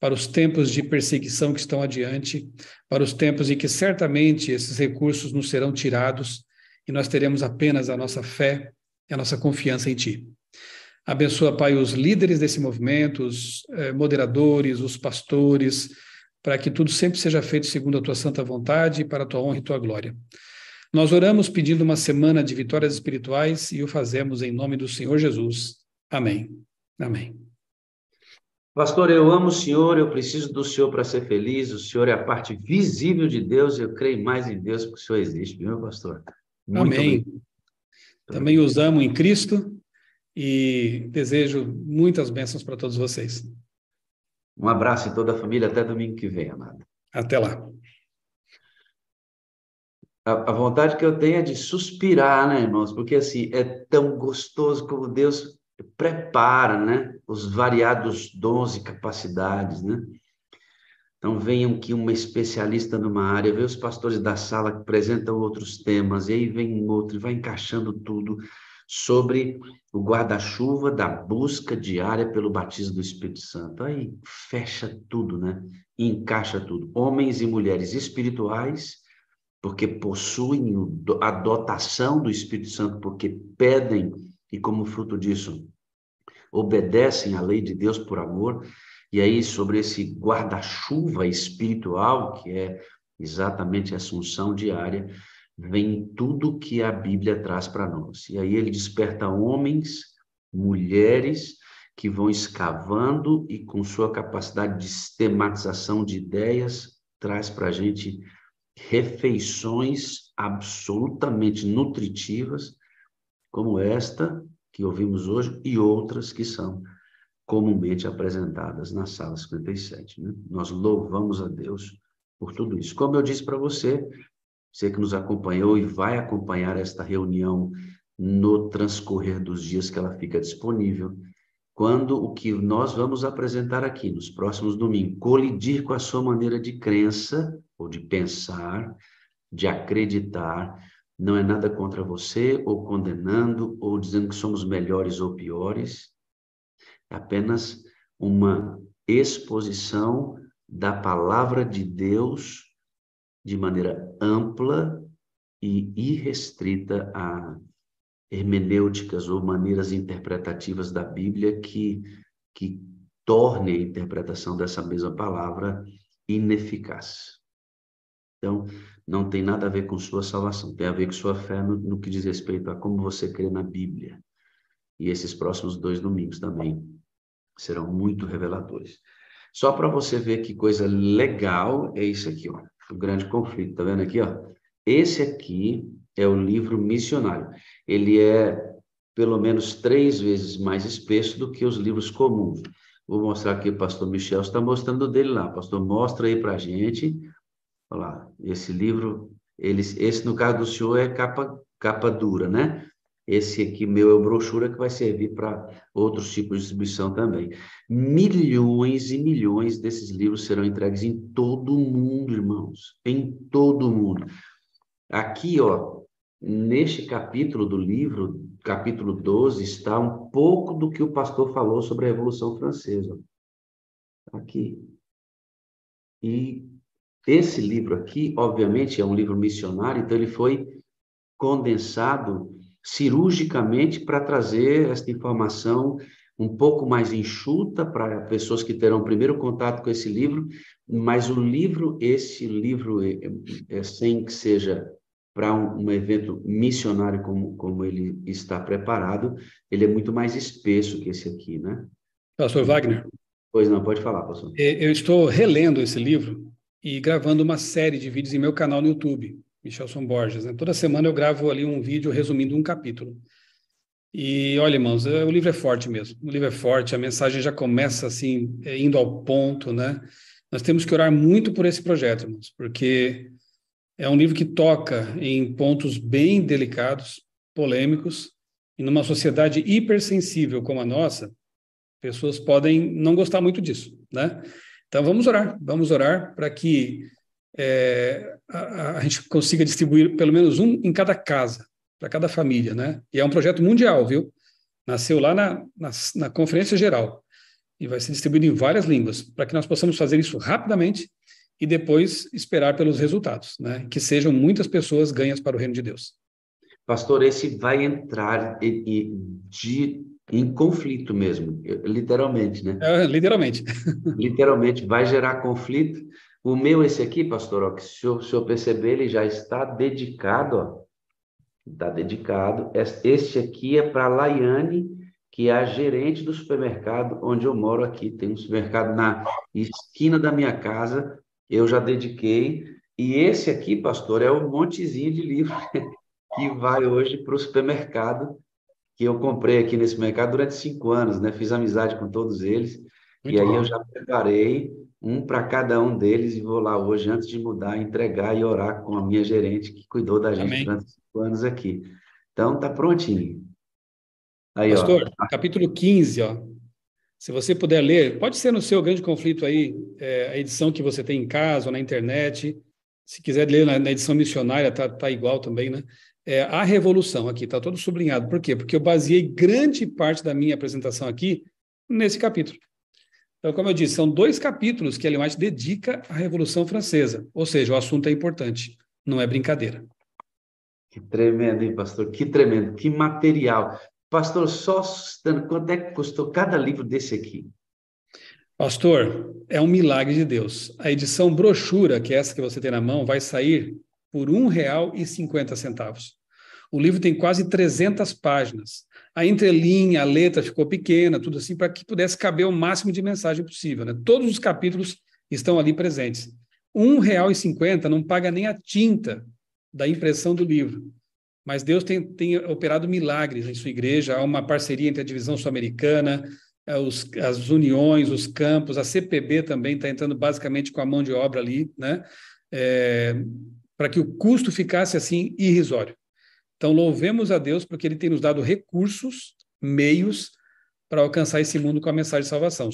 para os tempos de perseguição que estão adiante, para os tempos em que certamente esses recursos nos serão tirados e nós teremos apenas a nossa fé e a nossa confiança em Ti. Abençoa, Pai, os líderes desse movimento, os moderadores, os pastores, para que tudo sempre seja feito segundo a Tua santa vontade e para a Tua honra e Tua glória. Nós oramos pedindo uma semana de vitórias espirituais e o fazemos em nome do Senhor Jesus. Amém. Amém. Pastor, eu amo o senhor, eu preciso do senhor para ser feliz, o senhor é a parte visível de Deus, eu creio mais em Deus porque o senhor existe, viu, pastor? Muito Amém. obrigado. Também os amo em Cristo e desejo muitas bênçãos para todos vocês. Um abraço em toda a família, até domingo que vem, amado. Até lá. A vontade que eu tenho é de suspirar, né, irmãos? Porque, assim, é tão gostoso como Deus prepara, né? Os variados dons e capacidades, né? Então, venham aqui uma especialista numa área, vê os pastores da sala que apresentam outros temas, e aí vem um outro, e vai encaixando tudo sobre o guarda-chuva da busca diária pelo batismo do Espírito Santo. Aí fecha tudo, né? E encaixa tudo. Homens e mulheres espirituais, porque possuem a dotação do Espírito Santo, porque pedem, e como fruto disso, obedecem à lei de Deus por amor. E aí, sobre esse guarda-chuva espiritual, que é exatamente a assunção diária, vem tudo que a Bíblia traz para nós. E aí ele desperta homens, mulheres, que vão escavando e com sua capacidade de sistematização de ideias, traz para a gente refeições absolutamente nutritivas, como esta que ouvimos hoje e outras que são comumente apresentadas na sala 57. Né? Nós louvamos a Deus por tudo isso. Como eu disse para você, você que nos acompanhou e vai acompanhar esta reunião no transcorrer dos dias que ela fica disponível, quando o que nós vamos apresentar aqui nos próximos domingos colidir com a sua maneira de crença, ou de pensar, de acreditar, não é nada contra você, ou condenando, ou dizendo que somos melhores ou piores, é apenas uma exposição da palavra de Deus de maneira ampla e irrestrita a hermenêuticas ou maneiras interpretativas da Bíblia que tornem a interpretação dessa mesma palavra ineficaz. Então, não tem nada a ver com sua salvação, tem a ver com sua fé no que diz respeito a como você crê na Bíblia. E esses próximos 2 domingos também serão muito reveladores. Só para você ver que coisa legal é isso aqui, ó. O grande conflito, tá vendo aqui, ó? esse aqui é o livro missionário. Ele é pelo menos 3 vezes mais espesso do que os livros comuns. Vou mostrar aqui, o pastor Michel está mostrando dele lá. Pastor, mostra aí para a gente. Olha lá, esse livro, esse no caso do senhor é capa dura, né? Esse aqui meu é brochura que vai servir para outros tipos de distribuição também. Milhões e milhões desses livros serão entregues em todo o mundo, irmãos. Em todo o mundo. Aqui, ó, neste capítulo do livro, capítulo 12, está um pouco do que o pastor falou sobre a Revolução Francesa. Aqui. E esse livro aqui, obviamente, é um livro missionário, então ele foi condensado cirurgicamente para trazer esta informação um pouco mais enxuta para pessoas que terão primeiro contato com esse livro, mas esse livro, sem que seja para um evento missionário como ele está preparado, ele é muito mais espesso que esse aqui, né? Pastor Wagner, Pois não, pode falar, pastor. eu estou relendo esse livro e gravando uma série de vídeos em meu canal no YouTube, Michelson Borges, né? Toda semana eu gravo ali um vídeo resumindo um capítulo. E olha, irmãos, o livro é forte mesmo. O livro é forte, a mensagem já começa assim, indo ao ponto, né? Nós temos que orar muito por esse projeto, irmãos, porque é um livro que toca em pontos bem delicados, polêmicos, e numa sociedade hipersensível como a nossa, pessoas podem não gostar muito disso, né? Então vamos orar para que a gente consiga distribuir pelo menos um em cada casa, para cada família, né? E é um projeto mundial, viu? Nasceu lá na Conferência Geral e vai ser distribuído em várias línguas, para que nós possamos fazer isso rapidamente e depois esperar pelos resultados, né? Que sejam muitas pessoas ganhas para o reino de Deus. Pastor, esse vai entrar em conflito mesmo, literalmente, né? Literalmente. Literalmente vai gerar conflito. O meu, esse aqui, pastor, ó, que se o senhor perceber, ele já está dedicado, ó. Está dedicado. Este aqui é para a Laiane, que é a gerente do supermercado onde eu moro aqui. Tem um supermercado na esquina da minha casa, eu já dediquei. E esse aqui, pastor, é um montezinho de livro que vai hoje para o supermercado, que eu comprei aqui nesse mercado durante 5 anos, né? Fiz amizade com todos eles. Muito E aí bom. eu já preparei um para cada um deles e vou lá hoje, antes de mudar, entregar e orar com a minha gerente, que cuidou da gente Amém. durante 5 anos aqui. Então, tá prontinho. Aí, ó. Pastor, capítulo 15, ó. Se você puder ler, pode ser no seu grande conflito aí, a edição que você tem em casa ou na internet. Se quiser ler na edição missionária, tá igual também, né? A Revolução aqui, tá todo sublinhado. Por quê? Porque eu baseei grande parte da minha apresentação aqui nesse capítulo. Então, como eu disse, são 2 capítulos que Ellen White dedica à Revolução Francesa. Ou seja, o assunto é importante, não é brincadeira. Que tremendo, hein, pastor? Que tremendo, que material. Pastor, só assustando, quanto é que custou cada livro desse aqui? Pastor, é um milagre de Deus. A edição brochura, que é essa que você tem na mão, vai sair por R$ 1,50. O livro tem quase 300 páginas. A entrelinha, a letra ficou pequena, tudo assim, para que pudesse caber o máximo de mensagem possível, né? Todos os capítulos estão ali presentes. R$ 1,50 não paga nem a tinta da impressão do livro. Mas Deus tem operado milagres em sua igreja. Há uma parceria entre a divisão sul-americana, as uniões, os campos, a CPB também está entrando basicamente com a mão de obra ali, né? Para que o custo ficasse assim irrisório. Então, louvemos a Deus porque Ele tem nos dado recursos, meios para alcançar esse mundo com a mensagem de salvação.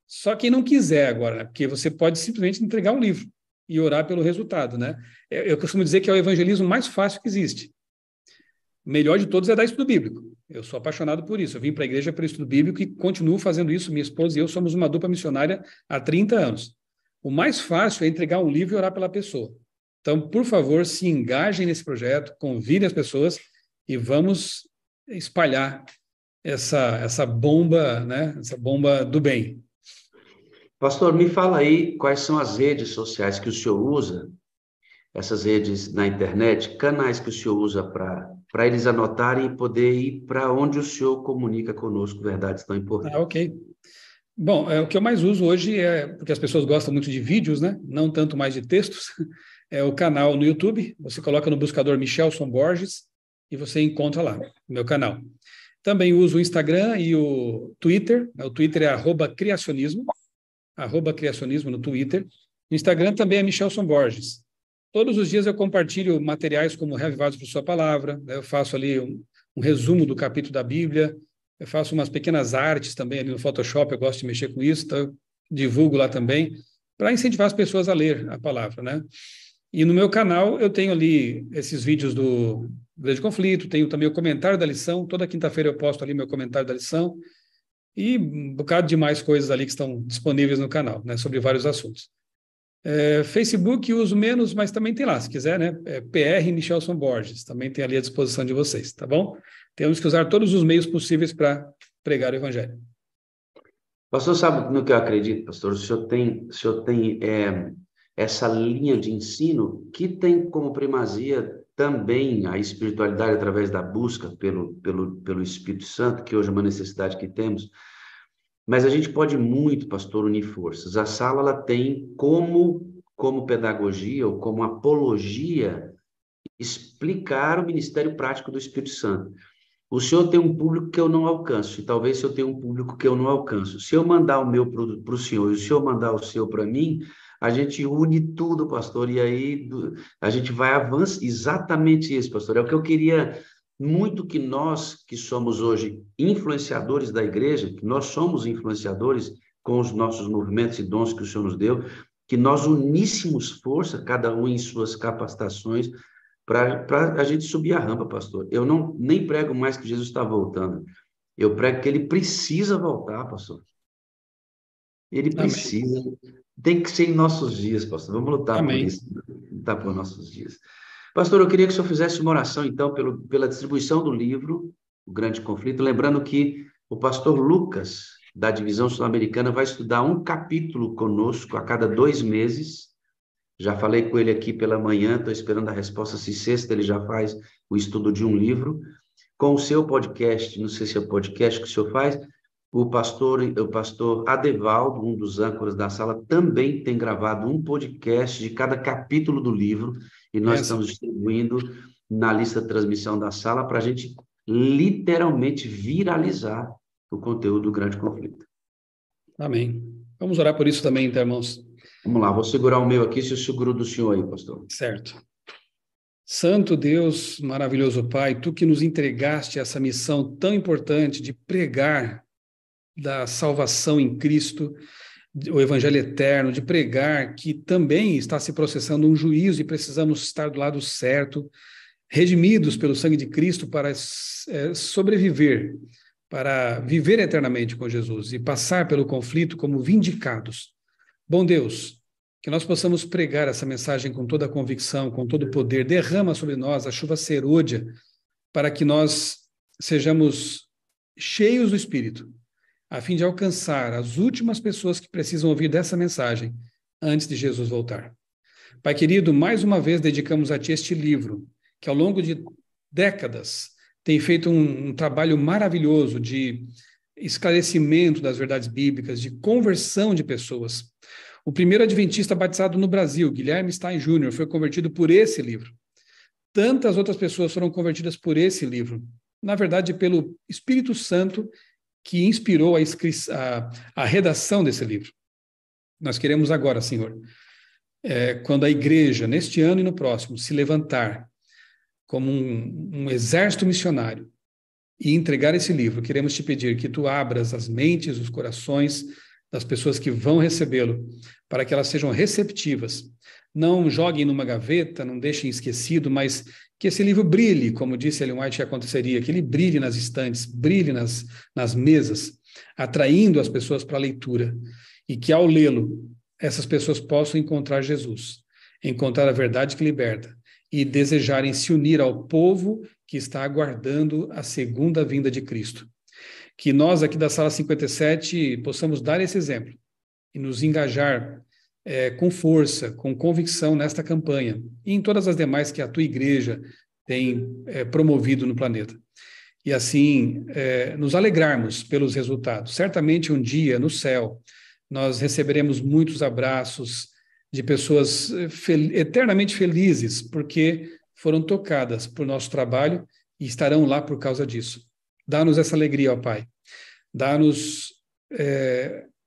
Só quem não quiser agora, né? Porque você pode simplesmente entregar um livro e orar pelo resultado, né? Eu costumo dizer que é o evangelismo mais fácil que existe. O melhor de todos é dar estudo bíblico. Eu sou apaixonado por isso. Eu vim para a igreja pelo estudo bíblico e continuo fazendo isso. Minha esposa e eu somos uma dupla missionária há 30 anos. O mais fácil é entregar um livro e orar pela pessoa. Então, por favor, se engajem nesse projeto, convidem as pessoas e vamos espalhar essa bomba, né? Essa bomba do bem. Pastor, me fala aí quais são as redes sociais que o senhor usa, essas redes na internet, canais que o senhor usa para eles anotarem e poder ir para onde o senhor comunica conosco verdades tão importantes. Ok. Bom, o que eu mais uso hoje porque as pessoas gostam muito de vídeos, né? Não tanto mais de textos, é o canal no YouTube. Você coloca no buscador Michelson Borges e você encontra lá o meu canal. Também uso o Instagram e o Twitter. O Twitter é @criacionismo no Twitter. No Instagram também é Michelson Borges. Todos os dias eu compartilho materiais como Reavivados por Sua Palavra, né? Eu faço ali um resumo do capítulo da Bíblia, eu faço umas pequenas artes também ali no Photoshop, eu gosto de mexer com isso, então eu divulgo lá também, para incentivar as pessoas a ler a palavra, né? E no meu canal eu tenho ali esses vídeos do Grande Conflito, tenho também o comentário da lição, toda quinta-feira eu posto ali meu comentário da lição, e um bocado de mais coisas ali que estão disponíveis no canal, né, sobre vários assuntos. Facebook uso menos, mas também tem lá, se quiser, né? PR Michelson Borges, também tem ali à disposição de vocês, tá bom? Temos que usar todos os meios possíveis para pregar o evangelho. Pastor, sabe no que eu acredito, pastor? O senhor tem essa linha de ensino que tem como primazia também a espiritualidade através da busca pelo Espírito Santo, que hoje é uma necessidade que temos. Mas a gente pode muito, pastor, unir forças. A sala ela tem como pedagogia ou como apologia explicar o ministério prático do Espírito Santo. O senhor tem um público que eu não alcanço, e talvez eu tenha um público que eu não alcanço. Se eu mandar o meu para o senhor e o senhor mandar o seu para mim, a gente une tudo, pastor, e aí a gente vai avançar. Exatamente isso, pastor. É o que eu queria muito que nós, que somos hoje influenciadores da igreja, que nós somos influenciadores com os nossos movimentos e dons que o senhor nos deu, que nós uníssemos força, cada um em suas capacitações, para a gente subir a rampa, pastor. Eu não nem prego mais que Jesus está voltando. Eu prego que ele precisa voltar, pastor. Ele Amém. precisa. Tem que ser em nossos dias, pastor. Vamos lutar por Amém. isso. Lutar por nossos dias. Pastor, eu queria que o senhor fizesse uma oração, então, pela distribuição do livro, O Grande Conflito. Lembrando que o pastor Lucas, da Divisão Sul-Americana, vai estudar um capítulo conosco a cada 2 meses. Já falei com ele aqui pela manhã, estou esperando a resposta se sexta ele já faz o estudo de um livro. Com o seu podcast, não sei se é o podcast que o senhor faz, o pastor Adevaldo, um dos âncoras da sala, também tem gravado um podcast de cada capítulo do livro, e nós estamos distribuindo na lista de transmissão da sala para a gente literalmente viralizar o conteúdo do Grande Conflito. Amém. Vamos orar por isso também, então, irmãos. Vamos lá, vou segurar o meu aqui, se eu seguro do senhor aí, pastor. Certo. Santo Deus, maravilhoso Pai, Tu que nos entregaste essa missão tão importante de pregar da salvação em Cristo, o Evangelho eterno, de pregar que também está se processando um juízo e precisamos estar do lado certo, redimidos pelo sangue de Cristo para sobreviver, para viver eternamente com Jesus e passar pelo conflito como vindicados. Bom Deus, que nós possamos pregar essa mensagem com toda a convicção, com todo o poder. Derrama sobre nós a chuva serôdia para que nós sejamos cheios do Espírito, a fim de alcançar as últimas pessoas que precisam ouvir dessa mensagem antes de Jesus voltar. Pai querido, mais uma vez dedicamos a Ti este livro, que ao longo de décadas tem feito um trabalho maravilhoso de esclarecimento das verdades bíblicas, de conversão de pessoas. O primeiro adventista batizado no Brasil, Guilherme Stein Jr., foi convertido por esse livro. Tantas outras pessoas foram convertidas por esse livro. Na verdade, pelo Espírito Santo que inspirou a redação desse livro. Nós queremos agora, Senhor, quando a igreja, neste ano e no próximo, se levantar como um exército missionário e entregar esse livro, queremos te pedir que tu abras as mentes, os corações das pessoas que vão recebê-lo, para que elas sejam receptivas. Não joguem numa gaveta, não deixem esquecido, mas que esse livro brilhe, como disse Ellen White que aconteceria, que ele brilhe nas estantes, brilhe nas mesas, atraindo as pessoas para a leitura, e que ao lê-lo, essas pessoas possam encontrar Jesus, encontrar a verdade que liberta, e desejarem se unir ao povo que está aguardando a segunda vinda de Cristo. Que nós aqui da Sala 57 possamos dar esse exemplo e nos engajar com força, com convicção nesta campanha e em todas as demais que a tua igreja tem promovido no planeta. E assim, nos alegrarmos pelos resultados. Certamente um dia, no céu, nós receberemos muitos abraços, de pessoas eternamente felizes, porque foram tocadas por nosso trabalho e estarão lá por causa disso. Dá-nos essa alegria, ó Pai. Dá-nos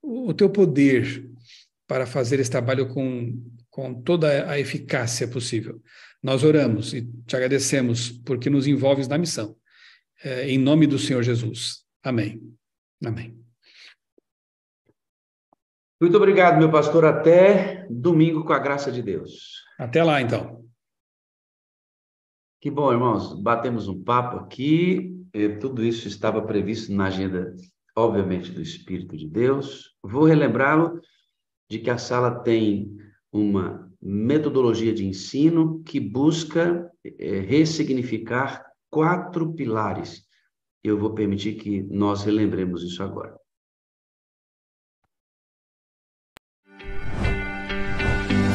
o teu poder para fazer esse trabalho com toda a eficácia possível. Nós oramos e te agradecemos porque nos envolves na missão. Em nome do Senhor Jesus. Amém. Amém. Muito obrigado, meu pastor. Até domingo, com a graça de Deus. Até lá, então. Que bom, irmãos. Batemos um papo aqui. Tudo isso estava previsto na agenda, obviamente, do Espírito de Deus. Vou relembrá-lo de que a sala tem uma metodologia de ensino que busca ressignificar 4 pilares. Eu vou permitir que nós relembremos isso agora.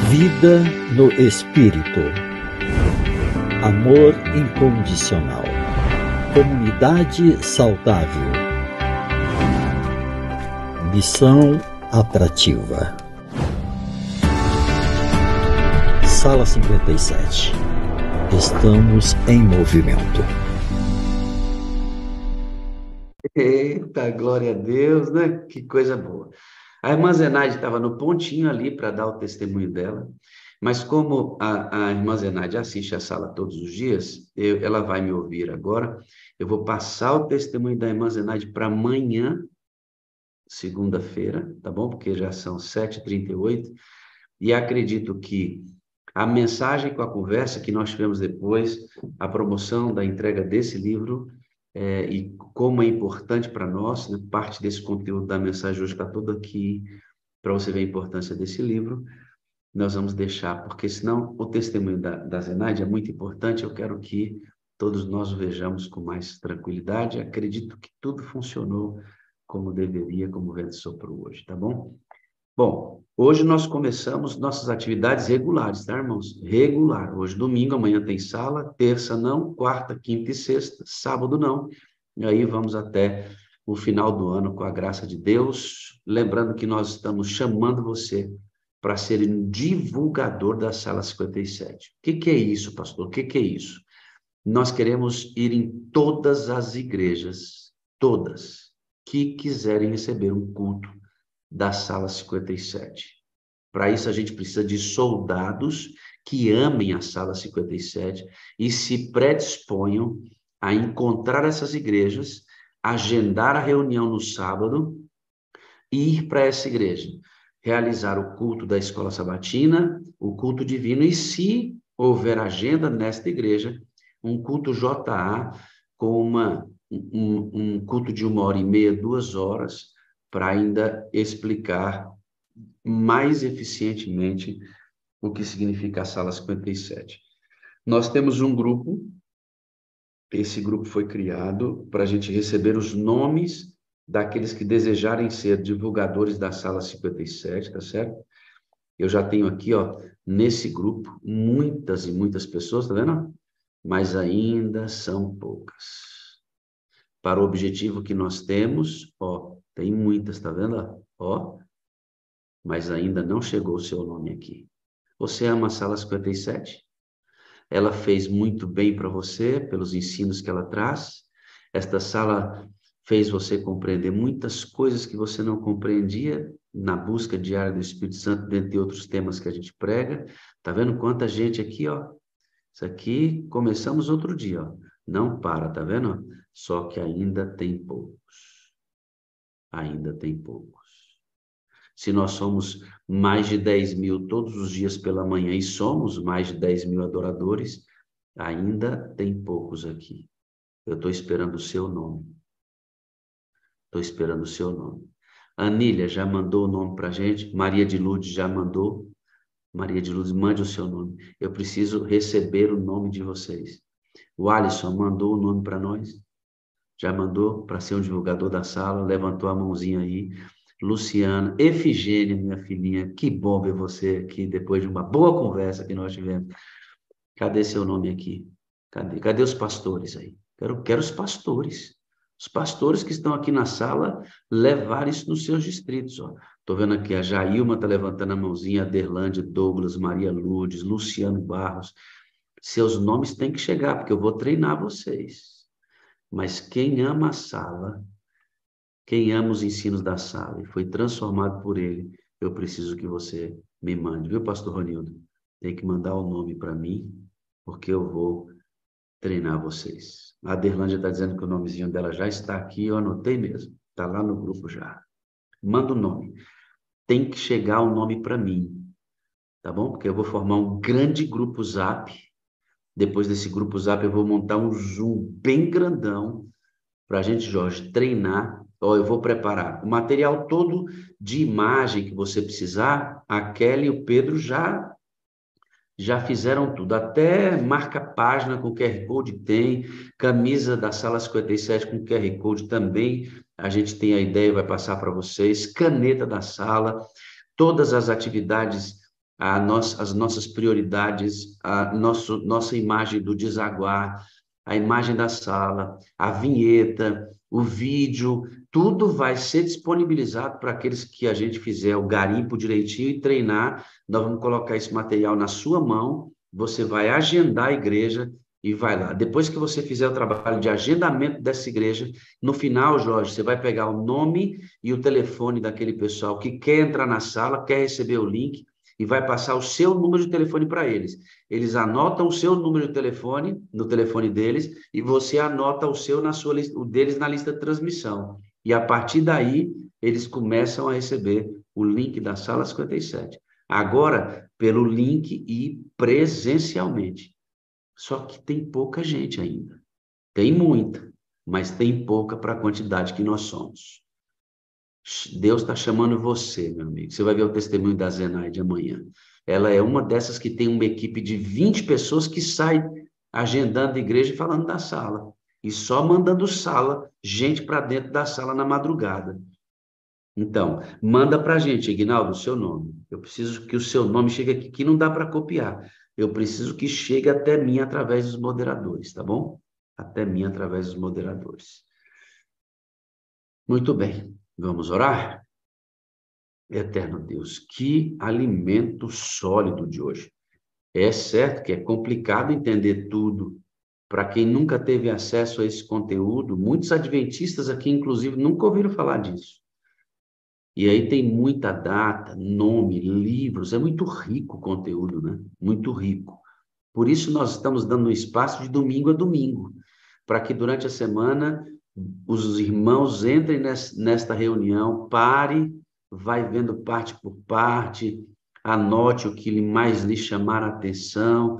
Vida no Espírito. Amor incondicional. Comunidade saudável. Missão atrativa. Sala 57. Estamos em movimento. Eita, glória a Deus, né? Que coisa boa. A irmã Zenaide estava no pontinho ali para dar o testemunho dela, mas como a irmã Zenaide assiste a sala todos os dias, ela vai me ouvir agora. Eu vou passar o testemunho da irmã Zenaide para amanhã, segunda-feira, tá bom? Porque já são 7h38, e acredito que a mensagem com a conversa que nós tivemos depois, a promoção da entrega desse livro, e como é importante para nós, né? Parte desse conteúdo da mensagem hoje está todo aqui, para você ver a importância desse livro, nós vamos deixar, porque senão o testemunho da Zenaide é muito importante, eu quero que todos nós o vejamos com mais tranquilidade. Acredito que tudo funcionou como deveria, como o vento soprou hoje, tá bom? Bom, hoje nós começamos nossas atividades regulares, tá, irmãos? Regular. Hoje, domingo, amanhã tem sala, terça não, quarta, quinta e sexta, sábado não. E aí vamos até o final do ano, com a graça de Deus. Lembrando que nós estamos chamando você para ser um divulgador da Sala 57. O que é isso, pastor? O que é isso? Nós queremos ir em todas as igrejas, todas, que quiserem receber um culto da Sala 57. Para isso, a gente precisa de soldados que amem a Sala 57 e se predisponham a encontrar essas igrejas, agendar a reunião no sábado e ir para essa igreja, realizar o culto da escola sabatina, o culto divino, e se houver agenda nesta igreja, um culto JA com um culto de 1h30, 2 horas, para ainda explicar mais eficientemente o que significa a Sala 57. Nós temos um grupo, esse grupo foi criado para a gente receber os nomes daqueles que desejarem ser divulgadores da Sala 57, tá certo? Eu já tenho aqui, ó, nesse grupo, muitas e muitas pessoas, tá vendo? Mas ainda são poucas. Para o objetivo que nós temos, ó, tem muitas, tá vendo? Ó, mas ainda não chegou o seu nome aqui. Você ama a Sala 57? Ela fez muito bem para você, pelos ensinos que ela traz. Esta sala fez você compreender muitas coisas que você não compreendia na busca diária do Espírito Santo, dentre outros temas que a gente prega. Tá vendo quanta gente aqui, ó? Isso aqui começamos outro dia, ó. Não para, tá vendo? Só que ainda tem poucos. Ainda tem poucos. Se nós somos mais de 10.000 todos os dias pela manhã e somos mais de 10.000 adoradores, ainda tem poucos aqui. Eu estou esperando o seu nome. Estou esperando o seu nome. A Anília já mandou o nome para a gente. Maria de Lourdes já mandou. Maria de Lourdes, mande o seu nome. Eu preciso receber o nome de vocês. O Alisson mandou o nome para nós. Já mandou para ser um divulgador da sala. Levantou a mãozinha aí. Luciana, Efigênia, minha filhinha, que bom ver você aqui depois de uma boa conversa que nós tivemos. Cadê seu nome aqui? Cadê os pastores aí? Quero os pastores. Os pastores que estão aqui na sala levar isso nos seus distritos. Estou vendo aqui, a Jailma está levantando a mãozinha, a Derlândia, Douglas, Maria Lourdes, Luciano Barros. Seus nomes têm que chegar, porque eu vou treinar vocês. Mas quem ama a sala, quem ama os ensinos da sala e foi transformado por ele, eu preciso que você me mande, viu, pastor Ronildo? Tem que mandar o nome para mim, porque eu vou treinar vocês. A Derlândia está dizendo que o nomezinho dela já está aqui, eu anotei mesmo. Está lá no grupo já. Manda o nome. Tem que chegar o nome para mim, tá bom? Porque eu vou formar um grande grupo Zap. Depois desse grupo Zap, eu vou montar um Zoom bem grandão para a gente, Jorge, treinar. Eu vou preparar o material todo de imagem que você precisar. A Kelly e o Pedro já fizeram tudo, até marca-página com QR Code tem, camisa da Sala 57 com QR Code também, a gente tem a ideia, vai passar para vocês, caneta da sala, todas as atividades, as nossas prioridades, nossa imagem do desaguar, a imagem da sala, a vinheta, o vídeo, tudo vai ser disponibilizado para aqueles que a gente fizer o garimpo direitinho e treinar. Nós vamos colocar esse material na sua mão, você vai agendar a igreja e vai lá. Depois que você fizer o trabalho de agendamento dessa igreja, no final, Jorge, você vai pegar o nome e o telefone daquele pessoal que quer entrar na sala, quer receber o link, e vai passar o seu número de telefone para eles. Eles anotam o seu número de telefone, no telefone deles, e você anota o seu na sua lista, o deles na lista de transmissão. E a partir daí, eles começam a receber o link da Sala 57. Agora, pelo link e presencialmente. Só que tem pouca gente ainda. Tem muita, mas tem pouca para a quantidade que nós somos. Deus está chamando você, meu amigo. Você vai ver o testemunho da Zenaide amanhã. Ela é uma dessas que tem uma equipe de 20 pessoas que sai agendando a igreja e falando da sala. E só mandando gente para dentro da sala na madrugada. Então, manda para a gente, Ignaldo, o seu nome. Eu preciso que o seu nome chegue aqui, que não dá para copiar. Eu preciso que chegue até mim através dos moderadores, tá bom? Até mim através dos moderadores. Muito bem. Vamos orar? Eterno Deus, que alimento sólido de hoje. É certo que é complicado entender tudo. Para quem nunca teve acesso a esse conteúdo, muitos adventistas aqui, inclusive, nunca ouviram falar disso. E aí tem muita data, nome, livros, é muito rico o conteúdo, né? Muito rico. Por isso nós estamos dando um espaço de domingo a domingo, para que durante a semana os irmãos entrem nesta reunião, pare, vai vendo parte por parte, anote o que mais lhe chamar a atenção,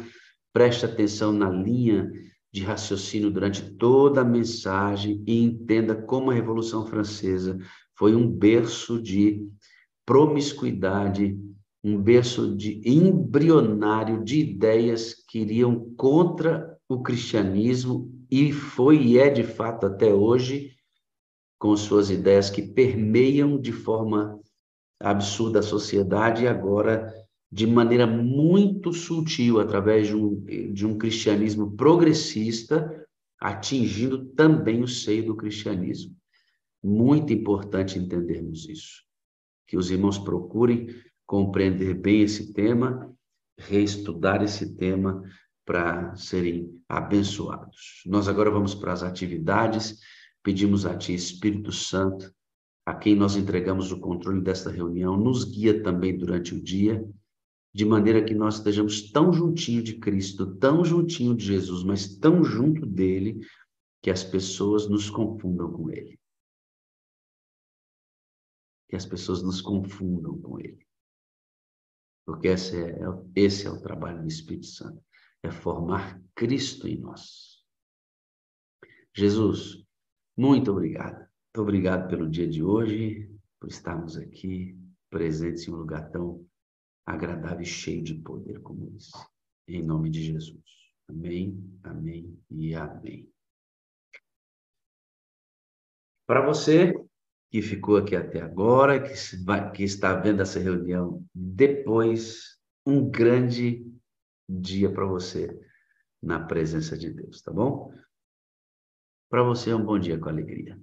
preste atenção na linha de raciocínio durante toda a mensagem e entenda como a Revolução Francesa foi um berço de promiscuidade, um berço de embrionário de ideias que iriam contra o cristianismo e foi e é de fato até hoje, com suas ideias que permeiam de forma absurda a sociedade e agora de maneira muito sutil, através de um cristianismo progressista, atingindo também o seio do cristianismo. Muito importante entendermos isso. Que os irmãos procurem compreender bem esse tema, reestudar esse tema para serem abençoados. Nós agora vamos para as atividades, pedimos a Ti, Espírito Santo, a quem nós entregamos o controle desta reunião, nos guia também durante o dia, de maneira que nós estejamos tão juntinho de Cristo, tão juntinho de Jesus, mas tão junto dele, que as pessoas nos confundam com ele. Que as pessoas nos confundam com ele. Porque esse é o trabalho do Espírito Santo, é formar Cristo em nós. Jesus, muito obrigado. Muito obrigado pelo dia de hoje, por estarmos aqui presentes em um lugar tão agradável e cheio de poder como esse. Em nome de Jesus. Amém, amém e amém. Para você que ficou aqui até agora, que está vendo essa reunião depois, um grande dia para você na presença de Deus, tá bom? Para você é um bom dia com alegria.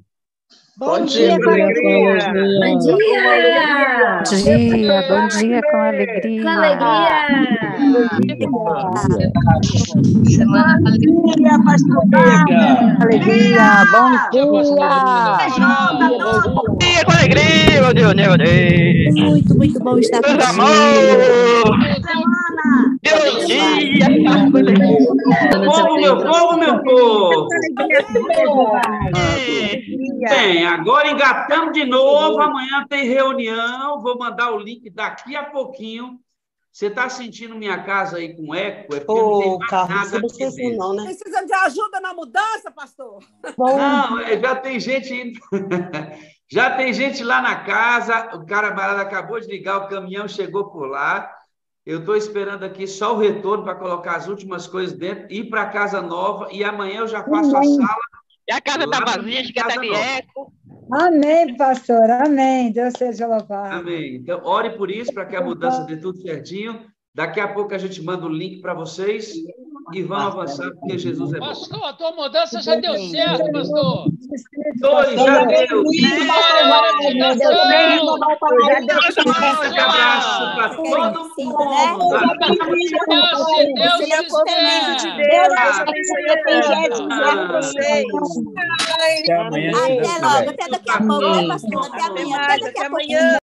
Bom dia com alegria. Bom dia! Bom dia com alegria. Com alegria! Semana com alegria, pastor. Alegria, bom dia. Bom dia com alegria, meu Deus, meu Deus. Muito bom estar com Meus você. Bom dia. Povo, meu povo! Bem, agora engatamos de novo, amanhã tem reunião, vou mandar o link daqui a pouquinho. Você está sentindo minha casa aí com eco? É porque não tem mais nada aqui dentro. Não, né? Precisa de ajuda na mudança, pastor? Não, já tem gente indo. Já tem gente lá na casa, o camarada acabou de ligar, o caminhão chegou por lá. Eu estou esperando aqui só o retorno para colocar as últimas coisas dentro, ir para a casa nova, e amanhã eu já faço a sala. E a casa está vazia, acho que está de eco. Amém, pastor. Amém. Deus seja louvado. Amém. Então, ore por isso, para que a mudança dê tudo certinho. Daqui a pouco a gente manda o link para vocês e vamos avançar, porque Jesus é bom. Pastor, a tua mudança já deu certo, pastor. Já deu. Abraço para todo mundo. Até logo, até daqui a pouco, né, pastor? Até amanhã.